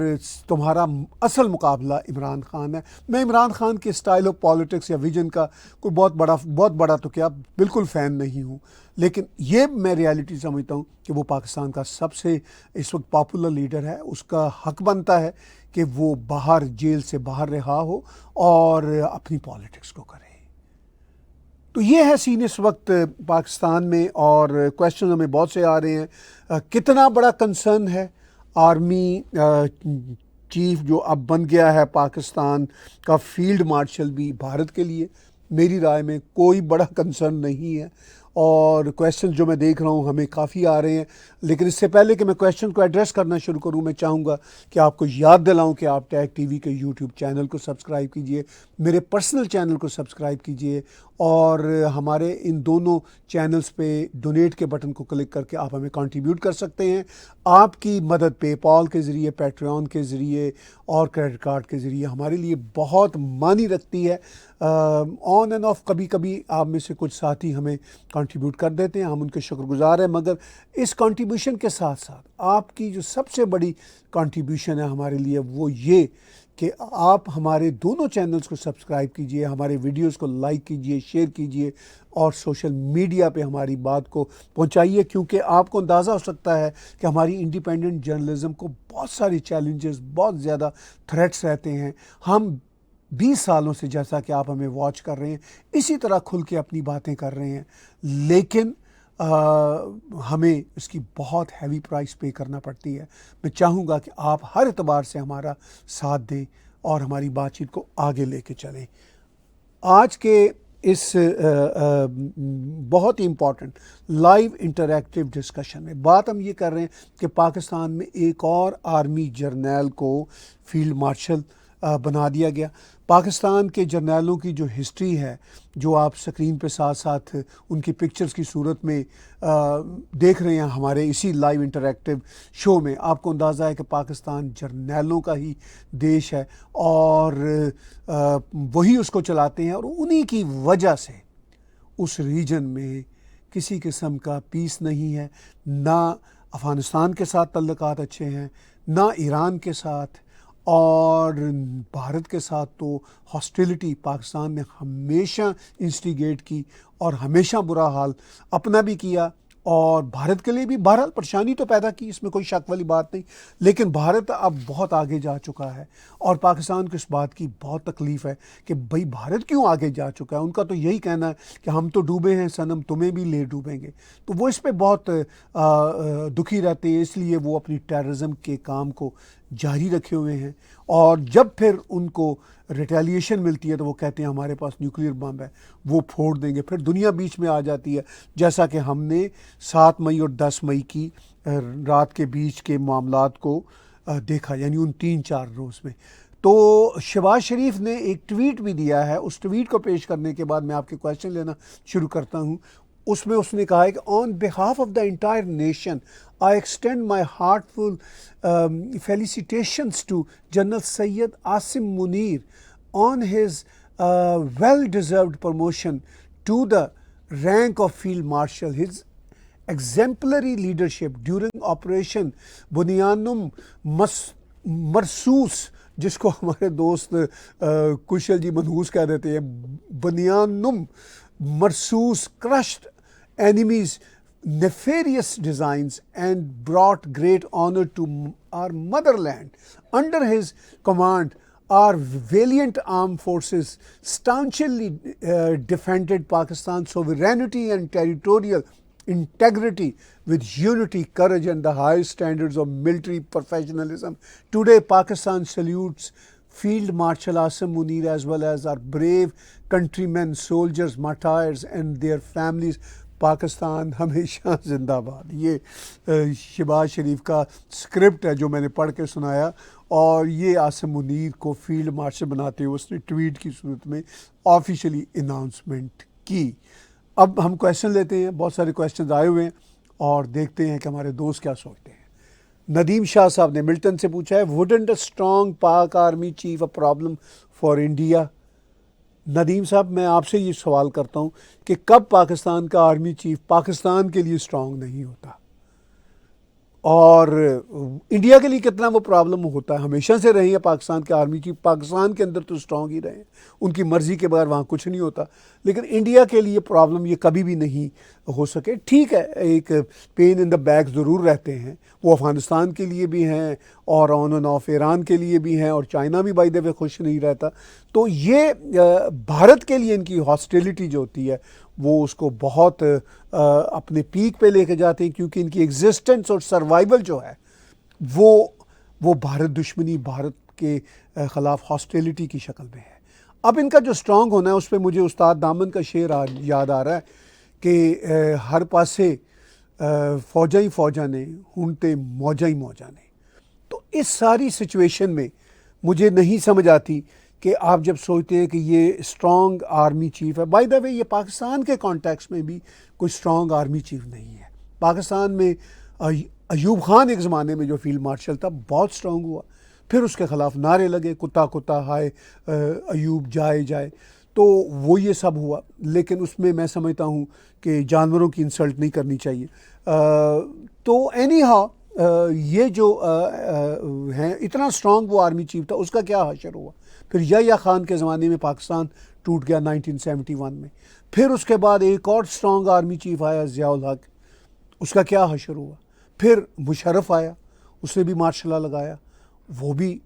تمہارا اصل مقابلہ عمران خان ہے. میں عمران خان کے اسٹائل آف پالیٹکس یا ویژن کا کوئی بہت بڑا تو کیا بالکل فین نہیں ہوں, لیکن یہ میں ریالٹی سمجھتا ہوں کہ وہ پاکستان کا سب سے اس وقت پاپولر لیڈر ہے. اس کا حق بنتا ہے کہ وہ جیل سے باہر رہا ہو اور اپنی پالیٹکس کو کرے. تو یہ ہے سین اس وقت پاکستان میں، اور کویشچن ہمیں بہت سے آ رہے ہیں. کتنا بڑا کنسرن ہے آرمی چیف جو اب بن گیا ہے پاکستان کا فیلڈ مارشل بھی بھارت کے لیے؟ میری رائے میں کوئی بڑا کنسرن نہیں ہے، اور کویشچن جو میں دیکھ رہا ہوں ہمیں کافی آ رہے ہیں. لیکن اس سے پہلے کہ میں کویشچن کو ایڈریس کرنا شروع کروں، میں چاہوں گا کہ آپ کو یاد دلاؤں کہ آپ ٹیگ ٹی وی کے یوٹیوب چینل کو سبسکرائب کیجئے، میرے پرسنل چینل کو سبسکرائب کیجئے، اور ہمارے ان دونوں چینلز پہ ڈونیٹ کے بٹن کو کلک کر کے آپ ہمیں کنٹریبیوٹ کر سکتے ہیں. آپ کی مدد پے پال کے ذریعے، پیٹریون کے ذریعے اور کریڈٹ کارڈ کے ذریعے ہمارے لیے بہت معنی رکھتی ہے. آن اینڈ آف کبھی کبھی آپ میں سے کچھ ساتھی ہمیں کنٹریبیوٹ کر دیتے ہیں، ہم ان کے شکر گزار ہیں، مگر اس کنٹریبیوشن کے ساتھ ساتھ آپ کی جو سب سے بڑی کنٹریبیوشن ہے ہمارے لیے وہ یہ کہ آپ ہمارے دونوں چینلز کو سبسکرائب کیجئے، ہمارے ویڈیوز کو لائک کیجئے، شیئر کیجئے، اور سوشل میڈیا پہ ہماری بات کو پہنچائیے، کیونکہ آپ کو اندازہ ہو سکتا ہے کہ ہماری انڈیپینڈنٹ جرنلزم کو بہت ساری چیلنجز، بہت زیادہ تھریٹس رہتے ہیں. ہم 20 سالوں سے، جیسا کہ آپ ہمیں واچ کر رہے ہیں، اسی طرح کھل کے اپنی باتیں کر رہے ہیں، لیکن ہمیں اس کی بہت ہیوی پرائس پے کرنا پڑتی ہے. میں چاہوں گا کہ آپ ہر اعتبار سے ہمارا ساتھ دیں اور ہماری بات چیت کو آگے لے کے چلیں. آج کے اس بہت ہی امپورٹنٹ لائیو انٹریکٹیو ڈسکشن میں بات ہم یہ کر رہے ہیں کہ پاکستان میں ایک اور آرمی جرنیل کو فیلڈ مارشل بنا دیا گیا. پاکستان کے جرنیلوں کی جو ہسٹری ہے، جو آپ سکرین پہ ساتھ ساتھ ان کی پکچرز کی صورت میں دیکھ رہے ہیں ہمارے اسی لائیو انٹریکٹیو شو میں، آپ کو اندازہ ہے کہ پاکستان جرنیلوں کا ہی دیش ہے، اور وہی اس کو چلاتے ہیں، اور انہی کی وجہ سے اس ریجن میں کسی قسم کا پیس نہیں ہے. نہ افغانستان کے ساتھ تعلقات اچھے ہیں، نہ ایران کے ساتھ، اور بھارت کے ساتھ تو ہاسٹیلٹی پاکستان نے ہمیشہ انسٹیگیٹ کی اور ہمیشہ برا حال اپنا بھی کیا، اور بھارت کے لیے بھی بہرحال پریشانی تو پیدا کی، اس میں کوئی شک والی بات نہیں. لیکن بھارت اب بہت آگے جا چکا ہے، اور پاکستان کو اس بات کی بہت تکلیف ہے کہ بھئی بھارت کیوں آگے جا چکا ہے. ان کا تو یہی کہنا ہے کہ ہم تو ڈوبے ہیں صنم، تمہیں بھی لے ڈوبیں گے. تو وہ اس پہ بہت دکھی رہتے ہیں، اس لیے وہ اپنی ٹیررزم کے کام کو جاری رکھے ہوئے ہیں، اور جب پھر ان کو ریٹیلیشن ملتی ہے تو وہ کہتے ہیں ہمارے پاس نیوکلیر بم ہے، وہ پھوڑ دیں گے. پھر دنیا بیچ میں آ جاتی ہے، جیسا کہ ہم نے 7 مئی اور 10 مئی کی رات کے بیچ کے معاملات کو دیکھا، یعنی ان 3-4 روز میں. تو شہباز شریف نے ایک ٹویٹ بھی دیا ہے، اس ٹویٹ کو پیش کرنے کے بعد میں آپ کے کویشچن لینا شروع کرتا ہوں. اس میں اس نے کہا ہے کہ on behalf of the entire nation I extend my heartful felicitations to General Syed Asim Munir on his well-deserved promotion to the rank of Field Marshal. His exemplary leadership during Operation Bunyanum Marsus, جس کو ہمارے دوست کشل جی منحوس کہہ دیتے ہیں، بنیانم مرسوس crushed enemies nefarious designs and brought great honor to our motherland. Under his command, our valiant armed forces staunchly defended Pakistan's sovereignty and territorial integrity with unity, courage, and the highest standards of military professionalism. Today, Pakistan salutes Field Marshal Asim Munir as well as our brave countrymen, soldiers, martyrs, and their families. Pakistan ہمیشہ زندہ باد. یہ شہباز شریف کا script ہے جو میں نے پڑھ کے سنایا، اور یہ عاصم منیر کو فیلڈ مارشل بناتے ہوئے اس نے ٹویٹ کی صورت میں آفیشلی اناؤنسمنٹ کی. اب ہم کویشچن لیتے ہیں، بہت سارے کویشچنز آئے ہوئے ہیں، اور دیکھتے ہیں کہ ہمارے دوست کیا سوچتے ہیں. ندیم شاہ صاحب نے ملٹن سے پوچھا ہے، ووڈنٹ اے اسٹرانگ پاک army chief a problem for India? Nadeem صاحب، میں آپ سے یہ سوال کرتا ہوں کہ کب پاکستان کا آرمی چیف پاکستان کے لیے اسٹرانگ نہیں ہوتا، اور انڈیا کے لیے کتنا وہ پرابلم ہوتا ہے؟ ہمیشہ سے رہی ہے پاکستان کے آرمی چیف، پاکستان کے اندر تو اسٹرانگ ہی رہے ہیں، ان کی مرضی کے بغیر وہاں کچھ نہیں ہوتا، لیکن انڈیا کے لیے پرابلم یہ کبھی بھی نہیں ہو سکے. ٹھیک ہے، ایک پین ان دا بیک ضرور رہتے ہیں، وہ افغانستان کے لیے بھی ہیں، اور آن اینڈ آف ایران کے لیے بھی ہیں، اور چائنا بھی بائی دا وے خوش نہیں رہتا. تو یہ بھارت کے لیے ان کی ہاسٹیلٹی جو ہوتی ہے وہ اس کو بہت اپنے پیک پہ لے کے جاتے ہیں، کیونکہ ان کی ایگزسٹنس اور سروائیول جو ہے وہ بھارت دشمنی، بھارت کے خلاف ہاسٹیلٹی کی شکل میں ہے۔ اب ان کا جو اسٹرانگ ہونا ہے اس پہ مجھے استاد دامن کا شعر یاد آ رہا ہے کہ ہر پاسے فوجاں ہی فوجاں نے، ہونتے موجاں ہی موجاں نے۔ تو اس ساری سچویشن میں مجھے نہیں سمجھ آتی کہ آپ جب سوچتے ہیں کہ یہ اسٹرانگ آرمی چیف ہے، بائی دا وے یہ پاکستان کے کانٹیکس میں بھی کوئی اسٹرانگ آرمی چیف نہیں ہے۔ پاکستان میں ایوب خان ایک زمانے میں جو فیلڈ مارشل تھا بہت اسٹرانگ ہوا، پھر اس کے خلاف نعرے لگے، کتا کتا ہائے ایوب جائے جائے، تو وہ یہ سب ہوا۔ لیکن اس میں میں سمجھتا ہوں کہ جانوروں کی انسلٹ نہیں کرنی چاہیے۔ تو اینی ہاؤ یہ جو ہیں، اتنا اسٹرانگ وہ آرمی چیف تھا، اس کا کیا حشر ہوا؟ پھر یحییٰ خان کے زمانے میں پاکستان ٹوٹ گیا 1971 میں، پھر اس کے بعد ایک اور اسٹرانگ آرمی چیف آیا ضیاء الحق، اس کا کیا حشر ہوا؟ پھر مشرف آیا، اس نے بھی مارشل لا لگایا، وہ بھی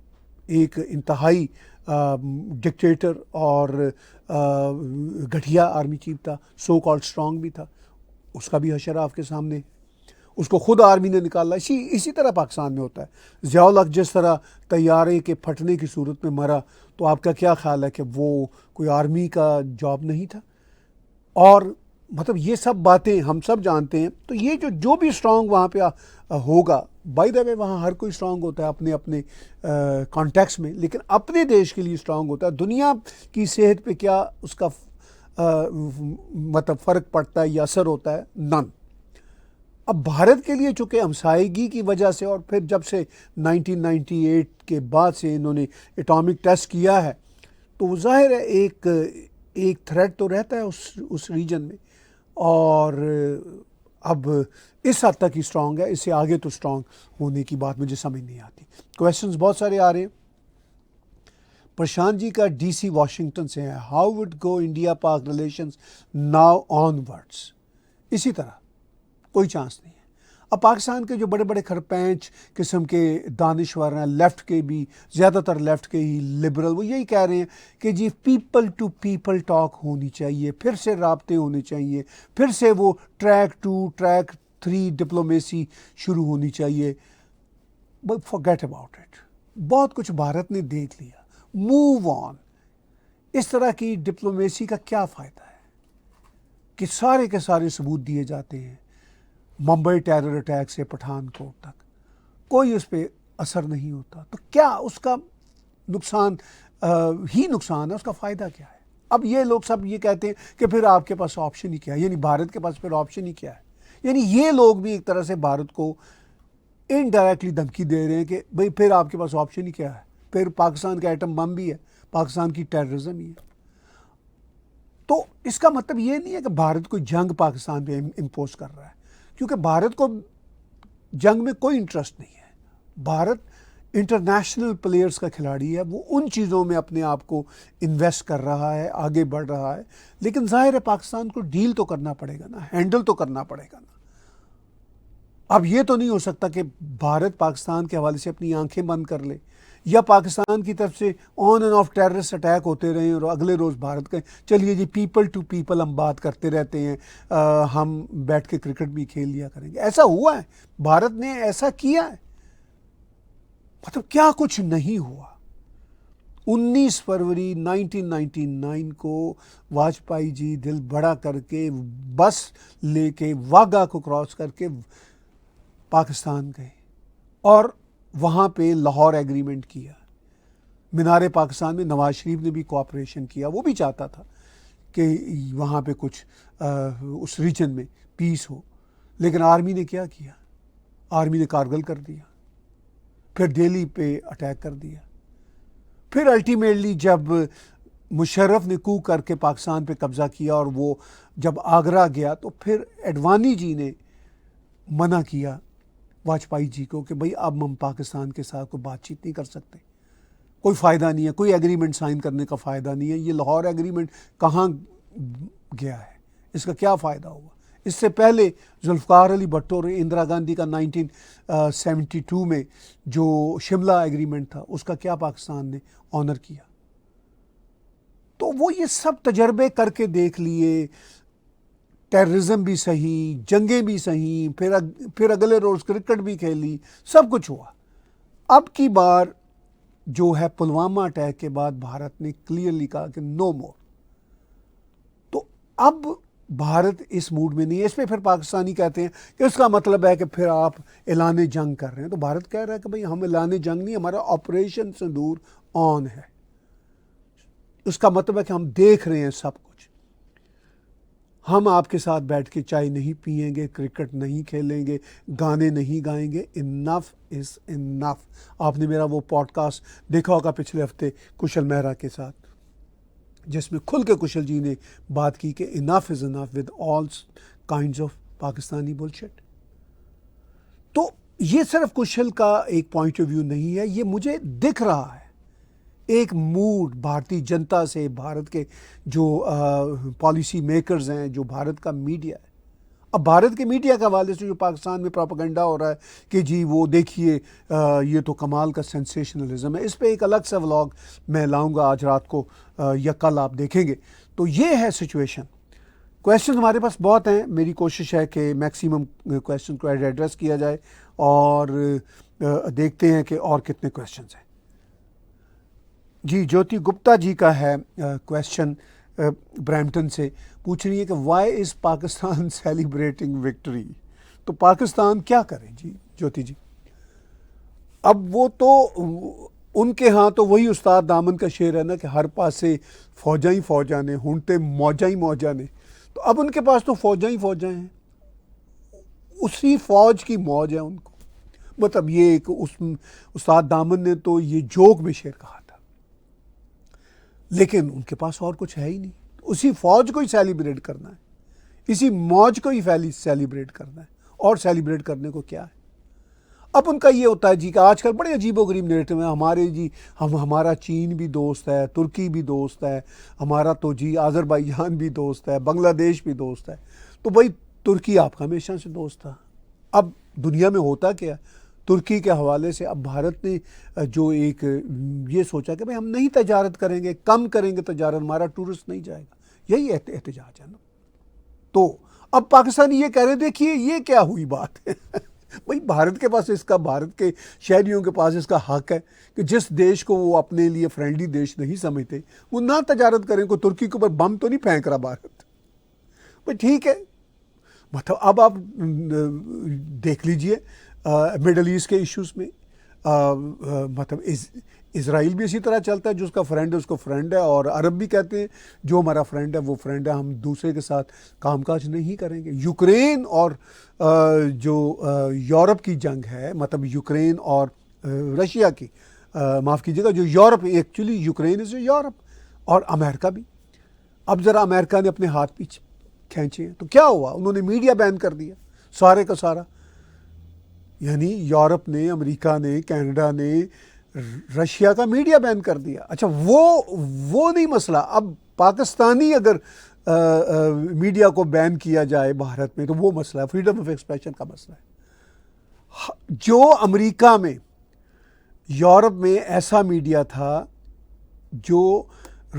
ایک انتہائی ڈکٹیٹر اور گھٹیا آرمی چیف تھا، سو کالڈ اسٹرانگ بھی تھا، اس کا بھی حشر آپ کے سامنے، اس کو خود آرمی نے نکالا۔ اسی طرح پاکستان میں ہوتا ہے۔ ضیاء الحق جس طرح طیارے کے پھٹنے کی صورت میں مرا، تو آپ کا کیا خیال ہے کہ وہ کوئی آرمی کا جاب نہیں تھا؟ اور مطلب یہ سب باتیں ہم سب جانتے ہیں۔ تو یہ جو بھی اسٹرانگ وہاں پہ ہوگا، بائی دا وے وہاں ہر کوئی اسٹرانگ ہوتا ہے اپنے اپنے کانٹیکس میں، لیکن اپنے دیش کے لیے اسٹرانگ ہوتا ہے۔ دنیا کی صحت پہ کیا اس کا مطلب فرق پڑتا ہے یا اثر ہوتا ہے؟ نن۔ اب بھارت کے لیے چونکہ ہمسائیگی کی وجہ سے، اور پھر جب سے 1998 کے بعد سے انہوں نے اٹامک ٹیسٹ کیا ہے، تو وہ ظاہر ہے ایک تھریٹ تو رہتا ہے اس ریجن میں، اور اب اس حد تک ہی اسٹرانگ ہے، اس سے آگے تو اسٹرانگ ہونے کی بات مجھے سمجھ نہیں آتی۔ کویسچنز بہت سارے آ رہے ہیں۔ پرشانت جی کا ڈی سی واشنگٹن سے ہے، ہاؤ وڈ گو انڈیا پاک ریلیشنز ناؤ آن ورڈس؟ اسی طرح کوئی چانس نہیں ہے۔ اب پاکستان کے جو بڑے بڑے کھرپینچ قسم کے دانشور ہیں، لیفٹ کے بھی، زیادہ تر لیفٹ کے ہی لبرل، وہ یہی کہہ رہے ہیں کہ جی پیپل ٹو پیپل ٹاک ہونی چاہیے، پھر سے رابطے ہونے چاہیے، پھر سے وہ ٹریک 2 ٹریک 3 ڈپلومیسی شروع ہونی چاہیے۔ بٹ فارگیٹ اباؤٹ اٹ، بہت کچھ بھارت نے دیکھ لیا، موو آن۔ اس طرح کی ڈپلومیسی کا کیا فائدہ ہے کہ سارے کے سارے ثبوت دیے جاتے ہیں، ممبئی ٹیرر اٹیک سے پٹھان کوٹ تک کوئی اس پہ اثر نہیں ہوتا، تو کیا اس کا نقصان ہی نقصان ہے، اس کا فائدہ کیا ہے؟ اب یہ لوگ سب یہ کہتے ہیں کہ پھر آپ کے پاس آپشن ہی کیا ہے، یعنی بھارت کے پاس پھر آپشن ہی کیا ہے؟ یعنی یہ لوگ بھی ایک طرح سے بھارت کو انڈائریکٹلی دھمکی دے رہے ہیں کہ بھئی پھر آپ کے پاس آپشن ہی کیا ہے، پھر پاکستان کا ایٹم بم بھی ہے، پاکستان کی ٹیررزم ہی ہے۔ تو اس کا مطلب یہ نہیں ہے کہ بھارت کوئی جنگ پاکستان پہ امپوز کر رہا ہے، کیونکہ بھارت کو جنگ میں کوئی انٹرسٹ نہیں ہے۔ بھارت انٹرنیشنل پلیئرز کا کھلاڑی ہے، وہ ان چیزوں میں اپنے آپ کو انویسٹ کر رہا ہے، آگے بڑھ رہا ہے، لیکن ظاہر ہے پاکستان کو ڈیل تو کرنا پڑے گا نا، ہینڈل تو کرنا پڑے گا نا۔ اب یہ تو نہیں ہو سکتا کہ بھارت پاکستان کے حوالے سے اپنی آنکھیں بند کر لے، یا پاکستان کی طرف سے on and of terrorist attack ہوتے رہیں اور اگلے روز بھارت کہیں چلیے جی پیپل ٹو پیپل ہم بات کرتے رہتے ہیں، ہم بیٹھ کے کرکٹ بھی کھیل لیا کریں گے۔ ایسا ہوا ہے؟ بھارت نے ایسا کیا ہے؟ مطلب کیا کچھ نہیں ہوا۔ 19 فروری 1999 کو واجپئی جی دل بڑا کر کے بس لے کے واگا کو کراس کر کے پاکستان گئے، اور وہاں پہ لاہور ایگریمنٹ کیا۔ مینار پاکستان میں نواز شریف نے بھی کوآپریشن کیا، وہ بھی چاہتا تھا کہ وہاں پہ کچھ اس ریجن میں پیس ہو، لیکن آرمی نے کیا کیا؟ آرمی نے کارگل کر دیا، پھر دہلی پہ اٹیک کر دیا، پھر الٹیمیٹلی جب مشرف نے کو کر کے پاکستان پہ قبضہ کیا اور وہ جب آگرہ گیا، تو پھر اڈوانی جی نے منع کیا واجپئی جی کو کہ بھئی اب ہم پاکستان کے ساتھ کوئی بات چیت نہیں کر سکتے، کوئی فائدہ نہیں ہے، کوئی ایگریمنٹ سائن کرنے کا فائدہ نہیں ہے، یہ لاہور ایگریمنٹ کہاں گیا ہے، اس کا کیا فائدہ ہوا؟ اس سے پہلے ذوالفقار علی بھٹو اور اندرا گاندھی کا 1972 میں جو شملہ ایگریمنٹ تھا، اس کا کیا پاکستان نے آنر کیا؟ تو وہ یہ سب تجربے کر کے دیکھ لیے، ٹیررزم بھی صحیح، جنگیں بھی صحیح، پھر اگلے روز کرکٹ بھی کھیلی، سب کچھ ہوا۔ اب کی بار جو ہے پلوامہ اٹیک کے بعد بھارت نے کلیئرلی کہا کہ نو مور۔ تو اب بھارت اس موڈ میں نہیں ہے۔ اس پہ پھر پاکستانی کہتے ہیں کہ اس کا مطلب ہے کہ پھر آپ اعلان جنگ کر رہے ہیں۔ تو بھارت کہہ رہا ہے کہ بھئی ہم اعلان جنگ نہیں، ہمارا آپریشن سندور آن ہے۔ اس کا مطلب ہے کہ ہم دیکھ رہے ہیں سب کچھ، ہم آپ کے ساتھ بیٹھ کے چائے نہیں پئیں گے، کرکٹ نہیں کھیلیں گے، گانے نہیں گائیں گے۔ انف از انف۔ آپ نے میرا وہ پوڈ کاسٹ دیکھا ہوگا پچھلے ہفتے کشل مہرا کے ساتھ، جس میں کھل کے کشل جی نے بات کی کہ enough is enough with all kinds of Pakistani bullshit. تو یہ صرف کشل کا ایک پوائنٹ آف ویو نہیں ہے، یہ مجھے دکھ رہا ہے ایک موڈ بھارتی جنتا سے، بھارت کے جو پالیسی میکرز ہیں، جو بھارت کا میڈیا ہے۔ اب بھارت کے میڈیا کے حوالے سے جو پاکستان میں پروپیگنڈا ہو رہا ہے کہ جی وہ دیکھیے یہ تو کمال کا سینسیشنلزم ہے، اس پہ ایک الگ سا ولاگ میں لاؤں گا آج رات کو یا کل، آپ دیکھیں گے۔ تو یہ ہے سچویشن۔ کویشچن ہمارے پاس بہت ہیں، میری کوشش ہے کہ میکسیمم کویشچن کو ایڈریس کیا جائے، اور دیکھتے ہیں کہ اور کتنے کویشچنز ہیں۔ جی جیوتی گپتا جی کا ہے کویشچن برامپٹن سے، پوچھ رہی ہے کہ وائی از پاکستان سیلیبریٹنگ وکٹری؟ تو پاکستان کیا کرے جی جیوتی جی؟ اب وہ تو ان کے ہاں تو وہی استاد دامن کا شعر ہے نا کہ ہر پاسے فوجاں ہی فوجاں نے، ہونٹے موجاں ہی موجاں نے۔ تو اب ان کے پاس تو فوجاں ہی فوجاں ہیں، اسی فوج کی موج ہے ان کو۔ مطلب یہ ایک استاد دامن نے تو یہ جوک میں شعر کہا تھا، لیکن ان کے پاس اور کچھ ہے ہی نہیں۔ اسی فوج کو ہی سیلیبریٹ کرنا ہے، اسی موج کو ہی سیلیبریٹ کرنا ہے، اور سیلیبریٹ کرنے کو کیا ہے؟ اب ان کا یہ ہوتا ہے جی کہ آج کل بڑے عجیب و غریب نیریٹو ہیں ہمارے جی، ہمارا چین بھی دوست ہے، ترکی بھی دوست ہے، ہمارا تو جی آذربائیجان بھی دوست ہے، بنگلہ دیش بھی دوست ہے۔ تو بھائی ترکی آپ کا ہمیشہ سے دوست تھا۔ اب دنیا میں ہوتا کیا؟ ترکی کے حوالے سے اب بھارت نے جو ایک یہ سوچا کہ بھائی ہم نہیں تجارت کریں گے، کم کریں گے تجارت، ہمارا ٹورسٹ نہیں جائے گا۔ یہی احتجاج ہے نا۔ تو اب پاکستانی یہ کہہ رہے ہیں دیکھیے یہ کیا ہوئی بات ہے۔ بھائی بھارت کے پاس اس کا، بھارت کے شہریوں کے پاس اس کا حق ہے کہ جس دیش کو وہ اپنے لیے فرینڈلی دیش نہیں سمجھتے وہ نہ تجارت کریں۔ کوئی ترکی کے اوپر بم تو نہیں پھینک رہا بھارت۔ بھائی ٹھیک ہے، مطلب اب آپ دیکھ لیجئے مڈل ایسٹ کے ایشوز میں مطلب اسرائیل بھی اسی طرح چلتا ہے، جو اس کا فرینڈ ہے اس کو فرینڈ ہے، اور عرب بھی کہتے ہیں جو ہمارا فرینڈ ہے وہ فرینڈ ہے، ہم دوسرے کے ساتھ کام کاج نہیں کریں گے۔ یوکرین اور جو یورپ کی جنگ ہے، مطلب یوکرین اور رشیا کی، معاف کیجیے گا، جو یورپ، ایکچولی یوکرین از یورپ، اور امریکہ بھی۔ اب ذرا امریکہ نے اپنے ہاتھ پیچھے کھینچے ہیں تو کیا ہوا؟ انہوں نے میڈیا بین کر دیا سارے کا سارا، یعنی یورپ نے، امریکہ نے، کینیڈا نے رشیا کا میڈیا بین کر دیا۔ اچھا وہ نہیں مسئلہ۔ اب پاکستانی اگر میڈیا کو بین کیا جائے بھارت میں تو وہ مسئلہ ہے، فریڈم آف ایکسپریشن کا مسئلہ ہے۔ جو امریکہ میں، یورپ میں ایسا میڈیا تھا جو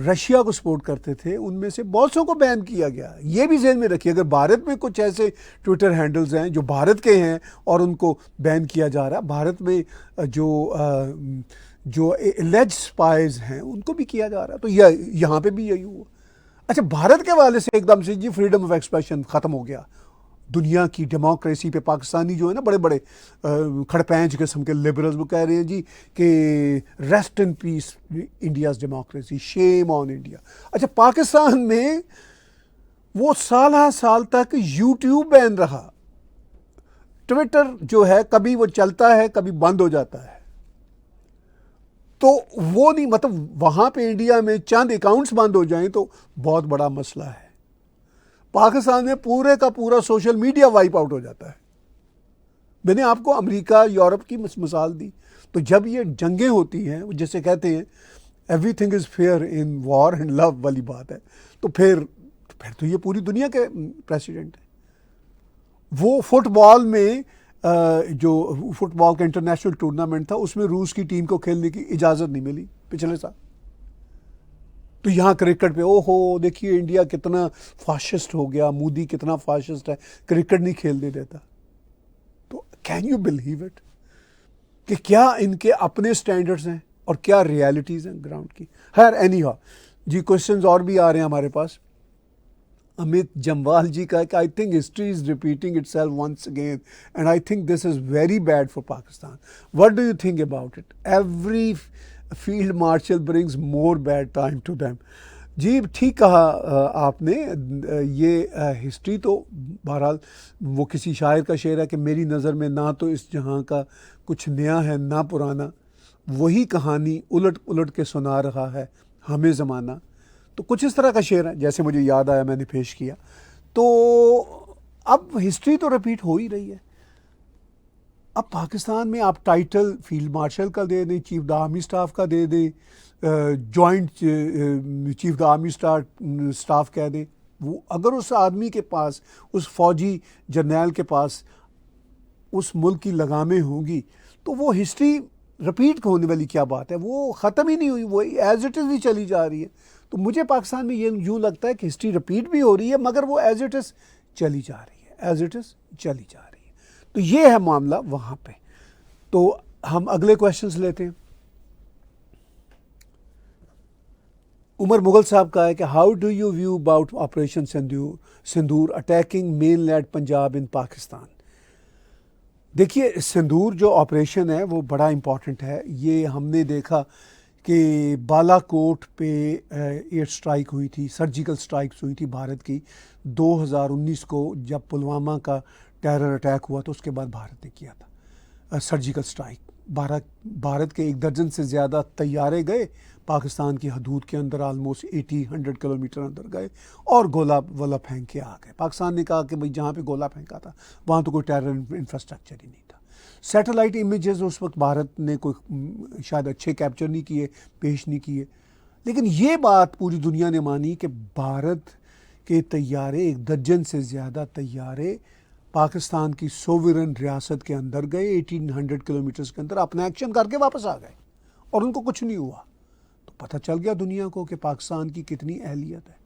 رشیا کو سپورٹ کرتے تھے، ان میں سے بہت سو کو بین کیا گیا۔ یہ بھی ذہن میں رکھیے، اگر بھارت میں کچھ ایسے ٹویٹر ہینڈلز ہیں جو بھارت کے ہیں اور ان کو بین کیا جا رہا ہے، بھارت میں جو ایلیج سپائز ہیں ان کو بھی کیا جا رہا ہے، تو یہاں پہ بھی یہی ہوا۔ اچھا بھارت کے حوالے سے ایک دم سے جی فریڈم آف ایکسپریشن ختم ہو گیا، دنیا کی ڈیموکریسی پہ پاکستانی جو ہے نا بڑے بڑے کھڑپینچ قسم کے لبرلز، وہ کہہ رہے ہیں جی کہ rest in peace India's democracy, shame on India. اچھا پاکستان میں وہ سالہ سال تک یوٹیوب بین رہا، ٹویٹر جو ہے کبھی وہ چلتا ہے کبھی بند ہو جاتا ہے، تو وہ نہیں، مطلب وہاں پہ انڈیا میں چند اکاؤنٹس بند ہو جائیں تو بہت بڑا مسئلہ ہے۔ پاکستان میں پورے کا پورا سوشل میڈیا وائپ آؤٹ ہو جاتا ہے۔ میں نے آپ کو امریکہ، یورپ کی مثال دی۔ تو جب یہ جنگیں ہوتی ہیں، جیسے کہتے ہیں everything is fair in war and love والی بات ہے، تو پھر تو یہ پوری دنیا کے پریسیڈنٹ ہیں۔ وہ فٹ بال میں جو فٹ بال کا انٹرنیشنل ٹورنامنٹ تھا، اس میں روس کی ٹیم کو کھیلنے کی اجازت نہیں ملی پچھلے سال۔ تو یہاں کرکٹ پہ ہو دیکھیے انڈیا کتنا فاشسٹ ہو گیا, مودی کتنا فاشسٹ ہے, کرکٹ نہیں کھیلنے دیتا. تو کین یو بلیو اٹ کہ کیا ان کے اپنے سٹینڈرڈز ہیں اور کیا ریالٹیز ہیں گراؤنڈ کی. خیر اینی ہاؤ جی, کوشچنز اور بھی آ رہے ہیں ہمارے پاس. امت جموال جی کا ہے کہ I think history is repeating itself once again and I think this is very bad for Pakistan. What do you think about it? Every field marshal brings more bad time to them. جی ٹھیک کہا آپ نے. یہ history تو بہرحال وہ کسی شاعر کا شعر ہے کہ میری نظر میں نہ تو اس جہاں کا کچھ نیا ہے نہ پرانا, وہی کہانی الٹ الٹ کے سنا رہا ہے ہمیں زمانہ. تو کچھ اس طرح کا شعر ہے جیسے مجھے یاد آیا میں نے پیش کیا. تو اب ہسٹری تو رپیٹ ہو ہی رہی ہے. اب پاکستان میں آپ ٹائٹل فیلڈ مارشل کا دے دیں, چیف دا آرمی اسٹاف کا دے دیں, جوائنٹ چیف دا آرمی اسٹاف کہہ دیں. وہ اگر اس آدمی کے پاس, اس فوجی جرنیل کے پاس اس ملک کی لگامیں ہوں گی تو وہ ہسٹری رپیٹ ہونے والی کیا بات ہے؟ وہ ختم ہی نہیں ہوئی, وہ ایز اٹ از ہی چلی جا رہی ہے. تو مجھے پاکستان میں یہ یوں لگتا ہے کہ ہسٹری رپیٹ بھی ہو رہی ہے مگر وہ ایز اٹ از چلی جا رہی ہے, ایز اٹ از چلی جا رہی ہے. تو یہ ہے معاملہ وہاں پہ. تو ہم اگلے کویشچنز لیتے ہیں. عمر مغل صاحب کا ہے کہ how do you view about Operation Sindoor attacking mainland Punjab in Pakistan? دیکھیے سندور جو آپریشن ہے وہ بڑا امپورٹنٹ ہے. یہ ہم نے دیکھا کہ بالا کوٹ پہ ایئر سٹرائک ہوئی تھی, سرجیکل سٹرائکس ہوئی تھی بھارت کی 2019 کو جب پلوامہ کا ٹیرر اٹیک ہوا تو اس کے بعد بھارت نے کیا تھا سرجیکل سٹرائک. بھارت کے 1 درجن سے زیادہ طیارے گئے پاکستان کی حدود کے اندر, آلموسٹ 100 کلومیٹر اندر گئے اور گولہ وولہ پھینک کے آ گئے. پاکستان نے کہا کہ بھئی جہاں پہ گولہ پھینکا تھا وہاں تو کوئی ٹیرر انفراسٹرکچر ہی نہیں تھا. سیٹلائٹ امیجز اس وقت بھارت نے کوئی شاید اچھے کیپچر نہیں کیے, پیش نہیں کیے, لیکن یہ بات پوری دنیا نے مانی کہ بھارت کے طیارے 1 درجن سے زیادہ طیارے پاکستان کی سوورن ریاست کے اندر گئے, 1800 کلومیٹرز کے اندر اپنا ایکشن کر کے واپس آ گئے اور ان کو کچھ نہیں ہوا. تو پتہ چل گیا دنیا کو کہ پاکستان کی کتنی اہلیت ہے.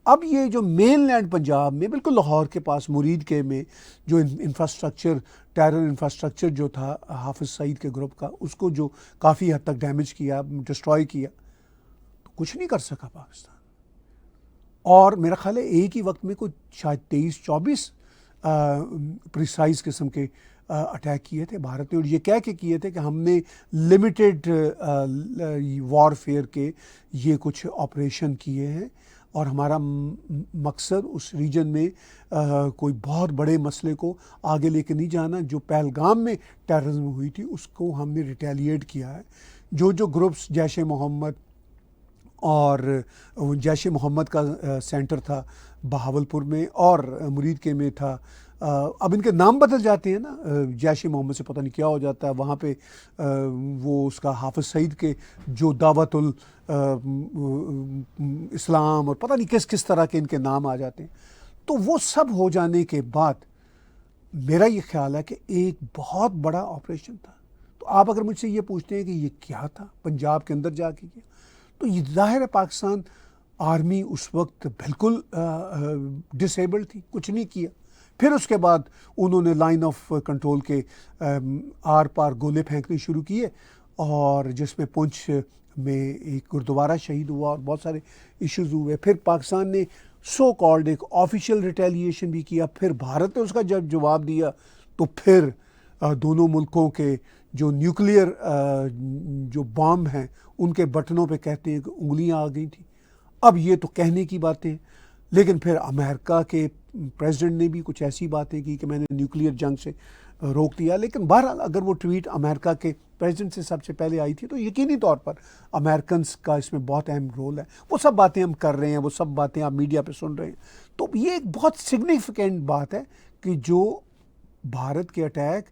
اب یہ جو مین لینڈ پنجاب میں بالکل لاہور کے پاس مرید کے میں جو انفراسٹرکچر, ٹیرر انفراسٹرکچر جو تھا حافظ سعید کے گروپ کا, اس کو جو کافی حد تک ڈیمیج کیا, ڈسٹروائے کیا, تو کچھ نہیں کر سکا پاکستان. اور میرا خیال ہے ایک ہی وقت میں کوئی شاید 23-24 پریسائز قسم کے اٹیک کیے تھے بھارت نے, اور یہ کہہ کے کیے تھے کہ ہم نے لمیٹڈ وار فیئر کے یہ کچھ آپریشن کیے ہیں اور ہمارا مقصد اس ریجن میں کوئی بہت بڑے مسئلے کو آگے لے کے نہیں جانا. جو پہلگام میں ٹیررزم ہوئی تھی اس کو ہم نے ریٹیلیٹ کیا ہے. جو گروپس جیش محمد, اور جیش محمد کا سینٹر تھا بہاولپور میں اور مرید کے میں تھا, اب ان کے نام بدل جاتے ہیں نا, جیش محمد سے پتہ نہیں کیا ہو جاتا ہے, وہاں پہ وہ اس کا حافظ سعید کے جو دعوت اسلام اور پتہ نہیں کس طرح کے ان کے نام آ جاتے ہیں. تو وہ سب ہو جانے کے بعد میرا یہ خیال ہے کہ ایک بہت بڑا آپریشن تھا. تو آپ اگر مجھ سے یہ پوچھتے ہیں کہ یہ کیا تھا پنجاب کے اندر جا کے کیا, تو یہ ظاہر ہے پاکستان آرمی اس وقت بالکل ڈسیبلڈ تھی, کچھ نہیں کیا. پھر اس کے بعد انہوں نے لائن آف کنٹرول کے آر پار گولے پھینکنے شروع کیے, اور جس میں پونچھ میں ایک گردوارہ شہید ہوا اور بہت سارے ایشوز ہوئے. پھر پاکستان نے سو کالڈ ایک آفیشیل ریٹیلیشن بھی کیا. پھر بھارت نے اس کا جب جواب دیا تو پھر دونوں ملکوں کے جو نیوکلیئر جو بام ہیں ان کے بٹنوں پہ کہتے ہیں کہ انگلیاں آ گئی تھیں. اب یہ تو کہنے کی باتیں, لیکن پھر امریکہ کے پریزیڈنٹ نے بھی کچھ ایسی باتیں کی کہ میں نے نیوکلیئر جنگ سے روک دیا. لیکن بہرحال اگر وہ ٹویٹ امریکہ کے پریزیڈنٹ سے سب سے پہلے آئی تھی تو یقینی طور پر امریکنس کا اس میں بہت اہم رول ہے. وہ سب باتیں ہم کر رہے ہیں, وہ سب باتیں آپ میڈیا پہ سن رہے ہیں. تو یہ ایک بہت سگنیفیکنٹ بات ہے کہ جو بھارت کے اٹیک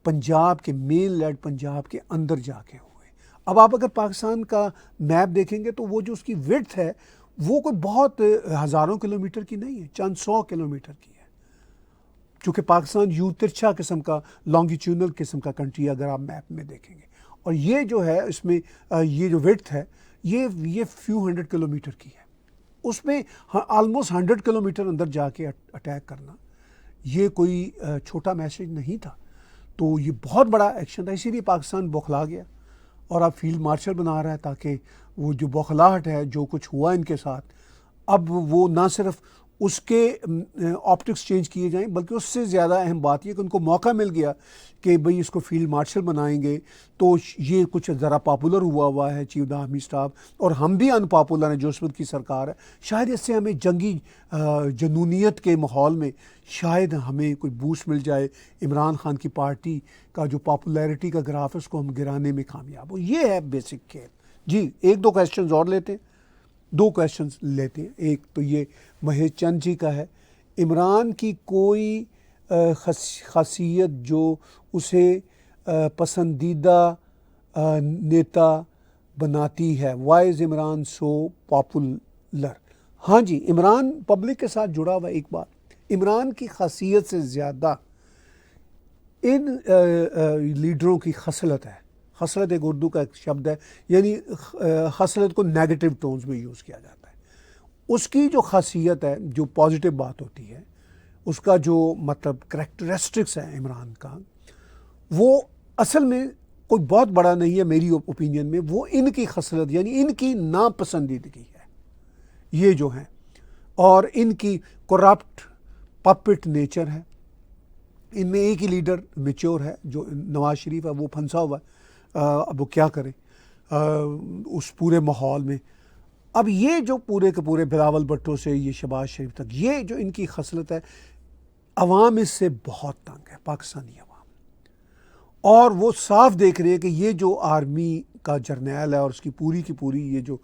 پنجاب کے مین لینڈ پنجاب کے اندر جا کے ہوئے. اب آپ اگر پاکستان کا میپ دیکھیں گے تو وہ جو اس کی وڈتھ ہے وہ کوئی بہت ہزاروں کلومیٹر کی نہیں ہے, چند 100 کلومیٹر کی ہے. چونکہ پاکستان یوں ترچھا قسم کا لانگیچیونل قسم کا کنٹری اگر آپ میپ میں دیکھیں گے, اور یہ جو ہے اس میں یہ جو وڈتھ ہے یہ فیو 100 کلومیٹر کی ہے، اس میں آلموسٹ 100 کلومیٹر اندر جا کے اٹیک کرنا یہ کوئی چھوٹا میسج نہیں تھا. تو یہ بہت بڑا ایکشن تھا، اسی لیے پاکستان بوکھلا گیا اور اب فیلڈ مارشل بنا رہا ہے تاکہ وہ جو بوکھلاہٹ ہے، جو کچھ ہوا ان کے ساتھ، اب وہ نہ صرف اس کے آپٹکس چینج کیے جائیں بلکہ اس سے زیادہ اہم بات یہ کہ ان کو موقع مل گیا کہ بھئی اس کو فیلڈ مارشل بنائیں گے تو یہ کچھ ذرا پاپولر ہوا ہے چیف آرمی اسٹاف، اور ہم بھی ان پاپولر ہیں جو اس وقت کی سرکار ہے. شاید اس سے ہمیں جنگی جنونیت کے ماحول میں شاید ہمیں کوئی بوسٹ مل جائے، عمران خان کی پارٹی کا جو پاپولیرٹی کا گراف ہے اس کو ہم گرانے میں کامیاب ہو. یہ ہے بیسک کھیل. جی ایک دو کویسچنز اور لیتے ہیں، دو کویسچنز لیتے ہیں. ایک تو یہ مہیش چند جی کا ہے، عمران کی کوئی خاصیت جو اسے پسندیدہ نیتا بناتی ہے، وائی از عمران سو پاپولر؟ ہاں جی، عمران پبلک کے ساتھ جڑا ہوا. ایک بات، عمران کی خاصیت سے زیادہ ان لیڈروں کی خصلت ہے. خصلت ایک اردو کا ایک شبد ہے، یعنی خصلت کو نیگیٹو ٹونز میں یوز کیا جاتا ہے. اس کی جو خاصیت ہے، جو پازیٹیو بات ہوتی ہے، اس کا جو مطلب کریکٹرسٹکس ہے عمران کا، وہ اصل میں کوئی بہت بڑا نہیں ہے میری اوپینین میں. وہ ان کی خصلت یعنی ان کی ناپسندیدگی ہے یہ جو ہیں، اور ان کی کرپٹ پپٹ نیچر ہے. ان میں ایک ہی لیڈر میچور ہے جو نواز شریف ہے، وہ پھنسا ہوا ہے. اب وہ کیا کریں اس پورے ماحول میں. اب یہ جو پورے کے پورے بلاول بھٹو سے یہ شہباز شریف تک، یہ جو ان کی خصلت ہے، عوام اس سے بہت تنگ ہے، پاکستانی عوام. اور وہ صاف دیکھ رہے ہیں کہ یہ جو آرمی کا جرنیل ہے اور اس کی پوری کی پوری یہ جو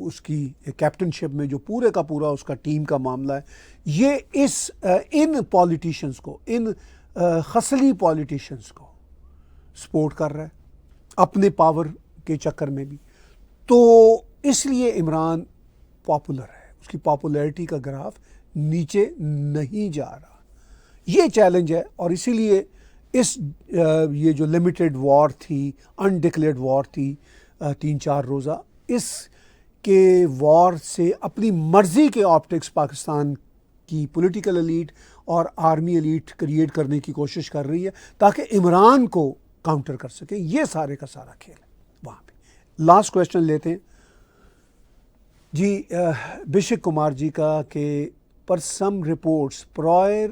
اس کی کیپٹن شپ میں جو پورے کا پورا اس کا ٹیم کا معاملہ ہے، یہ ان پولیٹیشنز کو، ان خصلی پولیٹیشنز کو سپورٹ کر رہا ہے اپنے پاور کے چکر میں بھی. تو اس لیے عمران پاپولر ہے، اس کی پاپولیرٹی کا گراف نیچے نہیں جا رہا. یہ چیلنج ہے، اور اسی لیے یہ جو لمیٹڈ وار تھی، انڈکلیئرڈ وار تھی 3-4 روزہ، اس کے وار سے اپنی مرضی کے آپٹکس پاکستان کی پولیٹیکل ایلیٹ اور آرمی ایلیٹ کریٹ کرنے کی کوشش کر رہی ہے تاکہ عمران کو کاؤنٹر کر سکیں. یہ سارے کا سارا کھیل ہے وہاں پہ. لاسٹ کویسچن لیتے ہیں جی بشک کمار جی کا کہ per some reports prior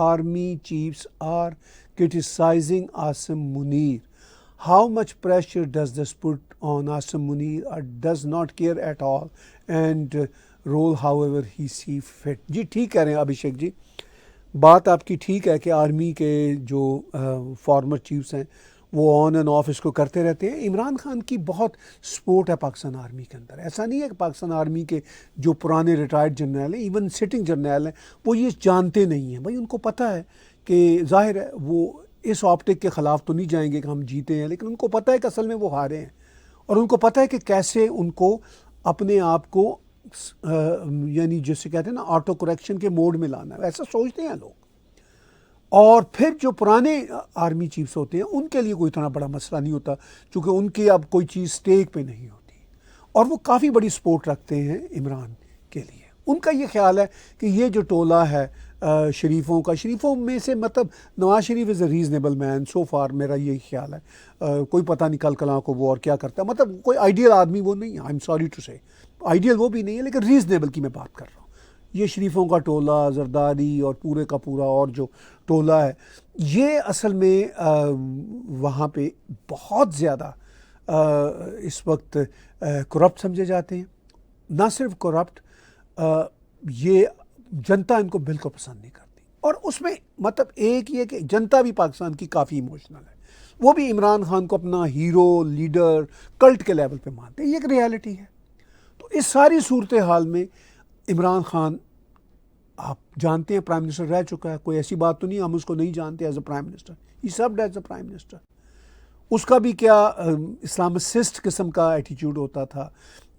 army chiefs are criticizing Asim Munir. How much pressure does this put on Asim Munir, or does not care at all and roll however he see fit? جی ٹھیک کہہ رہے ہیں ابھیشیک جی، بات آپ کی ٹھیک ہے کہ آرمی کے جو فارمر چیفز ہیں وہ آن اینڈ آف اس کو کرتے رہتے ہیں. عمران خان کی بہت سپورٹ ہے پاکستان آرمی کے اندر. ایسا نہیں ہے کہ پاکستان آرمی کے جو پرانے ریٹائرڈ جرنیل ہیں، ایون سٹنگ جرنیل ہیں، وہ یہ جانتے نہیں ہیں. بھائی ان کو پتہ ہے کہ ظاہر ہے وہ اس آپٹک کے خلاف تو نہیں جائیں گے کہ ہم جیتے ہیں، لیکن ان کو پتہ ہے کہ اصل میں وہ ہارے ہیں، اور ان کو پتہ ہے کہ کیسے ان کو اپنے آپ کو یعنی جسے کہتے ہیں نا آٹو کریکشن کے موڈ میں لانا ہے. ایسا سوچتے ہیں لوگ. اور پھر جو پرانے آرمی چیفز ہوتے ہیں ان کے لیے کوئی اتنا بڑا مسئلہ نہیں ہوتا، چونکہ ان کی اب کوئی چیز سٹیک پہ نہیں ہوتی، اور وہ کافی بڑی سپورٹ رکھتے ہیں عمران کے لیے. ان کا یہ خیال ہے کہ یہ جو ٹولہ ہے شریفوں میں سے، مطلب نواز شریف از a reasonable main so for, میرا یہی خیال ہے. کوئی پتہ نہیں کل کلاں کو وہ اور کیا کرتا ہے، مطلب کوئی آئیڈیل آدمی وہ نہیں ہے. آئی ایم سوری ٹو سے، آئیڈیل وہ بھی نہیں ہے، لیکن ریزنیبل کی میں بات کر رہا ہوں. یہ شریفوں کا ٹولہ، زرداری اور پورے کا پورا اور جو ٹولہ ہے، یہ اصل میں وہاں پہ بہت زیادہ اس وقت کرپٹ سمجھے جاتے ہیں. نہ صرف کرپٹ، یہ جنتا ان کو بالکل پسند نہیں کرتی. اور اس میں مطلب ایک یہ کہ جنتا بھی پاکستان کی کافی ایموشنل ہے، وہ بھی عمران خان کو اپنا ہیرو، لیڈر، کلٹ کے لیول پہ مانتے ہیں. یہ ایک ریالٹی ہے. تو اس ساری صورتحال میں عمران خان آپ جانتے ہیں پرائم منسٹر رہ چکا ہے، کوئی ایسی بات تو نہیں ہم اس کو نہیں جانتے as a prime minister. He served as a prime minister. اس کا بھی کیا اسلامسسٹ قسم کا ایٹیچیوڈ ہوتا تھا،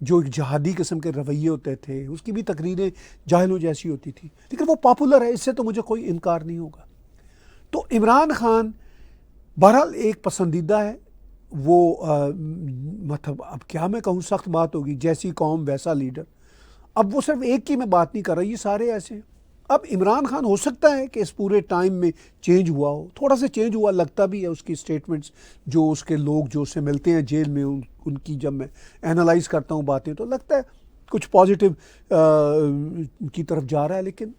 جو ایک جہادی قسم کے رویے ہوتے تھے، اس کی بھی تقریریں جاہلوں جیسی ہوتی تھی، لیکن وہ پاپولر ہے، اس سے تو مجھے کوئی انکار نہیں ہوگا. تو عمران خان بہرحال ایک پسندیدہ ہے، وہ مطلب اب کیا میں کہوں، سخت بات ہوگی، جیسی قوم ویسا لیڈر. اب وہ صرف ایک کی میں بات نہیں کر رہا، یہ سارے ایسے ہیں. اب عمران خان ہو سکتا ہے کہ اس پورے ٹائم میں چینج ہوا ہو، تھوڑا سا چینج ہوا لگتا بھی ہے، اس کی سٹیٹمنٹس جو اس کے لوگ جو اسے ملتے ہیں جیل میں، ان کی جب میں اینالائز کرتا ہوں باتیں تو لگتا ہے کچھ پازیٹیو کی طرف جا رہا ہے، لیکن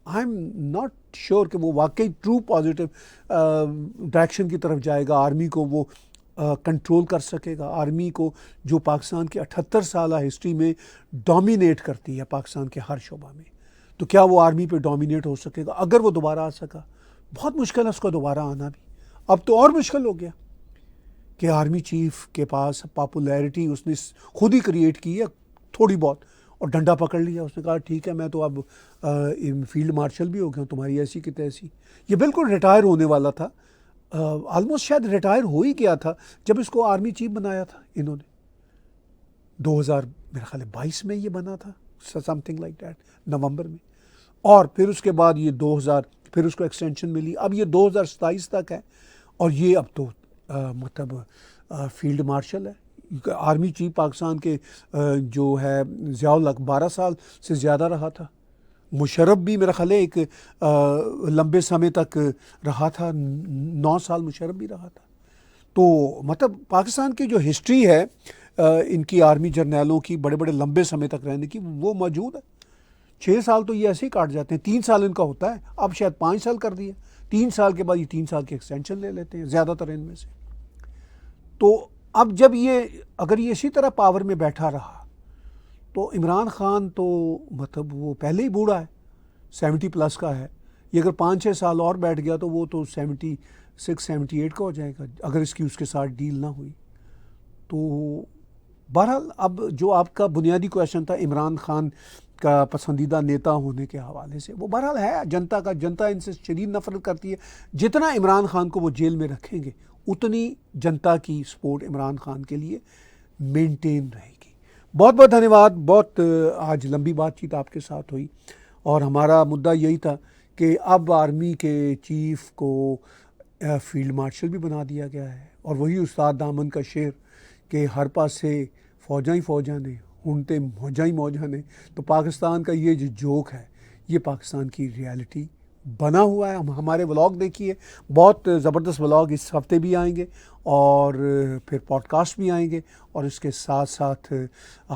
آئی ایم ناٹ شیور کہ وہ واقعی ٹرو پازیٹیو ڈائریکشن کی طرف جائے گا. آرمی کو وہ کنٹرول کر سکے گا، آرمی کو جو پاکستان کی 78 سالہ ہسٹری میں ڈومینیٹ کرتی ہے پاکستان کے ہر شعبہ میں، تو کیا وہ آرمی پہ ڈومینیٹ ہو سکے گا؟ اگر وہ دوبارہ آ سکا، بہت مشکل ہے اس کو دوبارہ آنا بھی. اب تو اور مشکل ہو گیا کہ آرمی چیف کے پاس پاپولیرٹی اس نے خود ہی کریٹ کی ہے تھوڑی بہت، اور ڈنڈا پکڑ لیا. اس نے کہا ٹھیک ہے میں تو اب فیلڈ مارشل بھی ہو گیا ہوں، تمہاری ایسی کی تیسی. یہ بالکل ریٹائر ہونے والا تھا، آلموسٹ شاید ریٹائر ہو ہی گیا تھا جب اس کو آرمی چیف بنایا تھا انہوں نے. 2000 میرا خیال ہے 22 میں یہ بنا تھا، سم تھنگ لائک دیٹ، نومبر میں. اور پھر اس کے بعد یہ 2000 پھر اس کو ایکسٹینشن ملی، اب یہ 2027 تک ہے. اور یہ اب تو مطلب فیلڈ مارشل ہے. آرمی چیف پاکستان کے جو ہے ضیاء الحق 12 سال سے زیادہ رہا تھا. مشرف بھی میرا خیال ہے ایک لمبے سمے تک رہا تھا، 9 سال مشرف بھی رہا تھا. تو مطلب پاکستان کی جو ہسٹری ہے ان کی آرمی جرنیلوں کی بڑے بڑے لمبے سمے تک رہنے کی، وہ موجود ہے. 6 سال تو یہ ایسے ہی کاٹ جاتے ہیں، 3 سال ان کا ہوتا ہے، اب شاید 5 سال کر دیا. 3 سال کے بعد یہ 3 سال کی ایکسٹینشن لے لیتے ہیں زیادہ تر ان میں سے. تو اب جب یہ اگر یہ اسی طرح پاور میں بیٹھا رہا تو عمران خان تو مطلب وہ پہلے ہی بوڑھا ہے، 70 پلس کا ہے. یہ اگر 5-6 سال اور بیٹھ گیا تو وہ تو 76-78 کا ہو جائے گا اگر اس کی اس کے ساتھ ڈیل نہ ہوئی. تو بہرحال اب جو آپ کا بنیادی کویشچن تھا عمران خان کا پسندیدہ نیتا ہونے کے حوالے سے، وہ بہرحال ہے جنتا کا، جنتا ان سے شدید نفرت کرتی ہے. جتنا عمران خان کو وہ جیل میں رکھیں گے اتنی جنتا کی سپورٹ عمران خان کے لیے مینٹین رہے گی. بہت بہت دھنیہ واد. بہت آج لمبی بات چیت آپ کے ساتھ ہوئی، اور ہمارا مدعا یہی تھا کہ اب آرمی کے چیف کو فیلڈ مارشل بھی بنا دیا گیا ہے. اور وہی استاد دامن کا شعر کہ ہر پاس سے فوجاں ہی فوجاں نے، ہونتے موجاں ہی موجاں نے. تو پاکستان کا یہ جو جوک ہے یہ پاکستان کی ریالٹی بنا ہوا ہے. ہمارے ولاگ دیکھیے، بہت زبردست ولاگ اس ہفتے بھی آئیں گے، اور پھر پوڈ کاسٹ بھی آئیں گے، اور اس کے ساتھ ساتھ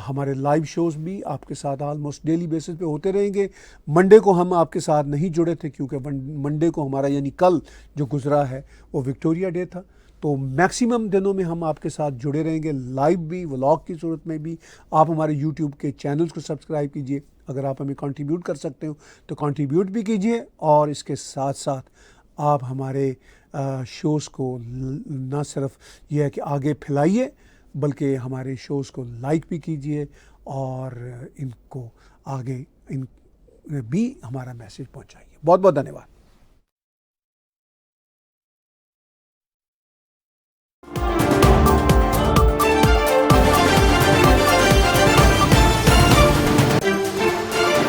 ہمارے لائیو شوز بھی آپ کے ساتھ آلموسٹ ڈیلی بیسس پہ ہوتے رہیں گے. منڈے کو ہم آپ کے ساتھ نہیں جڑے تھے کیونکہ منڈے کو ہمارا یعنی کل جو گزرا ہے وہ وکٹوریہ ڈے تھا. تو میکسیمم دنوں میں ہم آپ کے ساتھ جڑے رہیں گے، لائیو بھی، ولاگ کی صورت میں بھی. آپ ہمارے یوٹیوب کے چینلز کو سبسکرائب کیجئے، اگر آپ ہمیں کنٹریبیوٹ کر سکتے ہو تو کنٹریبیوٹ بھی کیجئے. اور اس کے ساتھ ساتھ آپ ہمارے شوز کو نہ صرف یہ ہے کہ آگے پھیلائیے بلکہ ہمارے شوز کو لائک بھی کیجئے، اور ان کو آگے ان بھی ہمارا میسیج پہنچائیے. بہت بہت دھنیہ واد.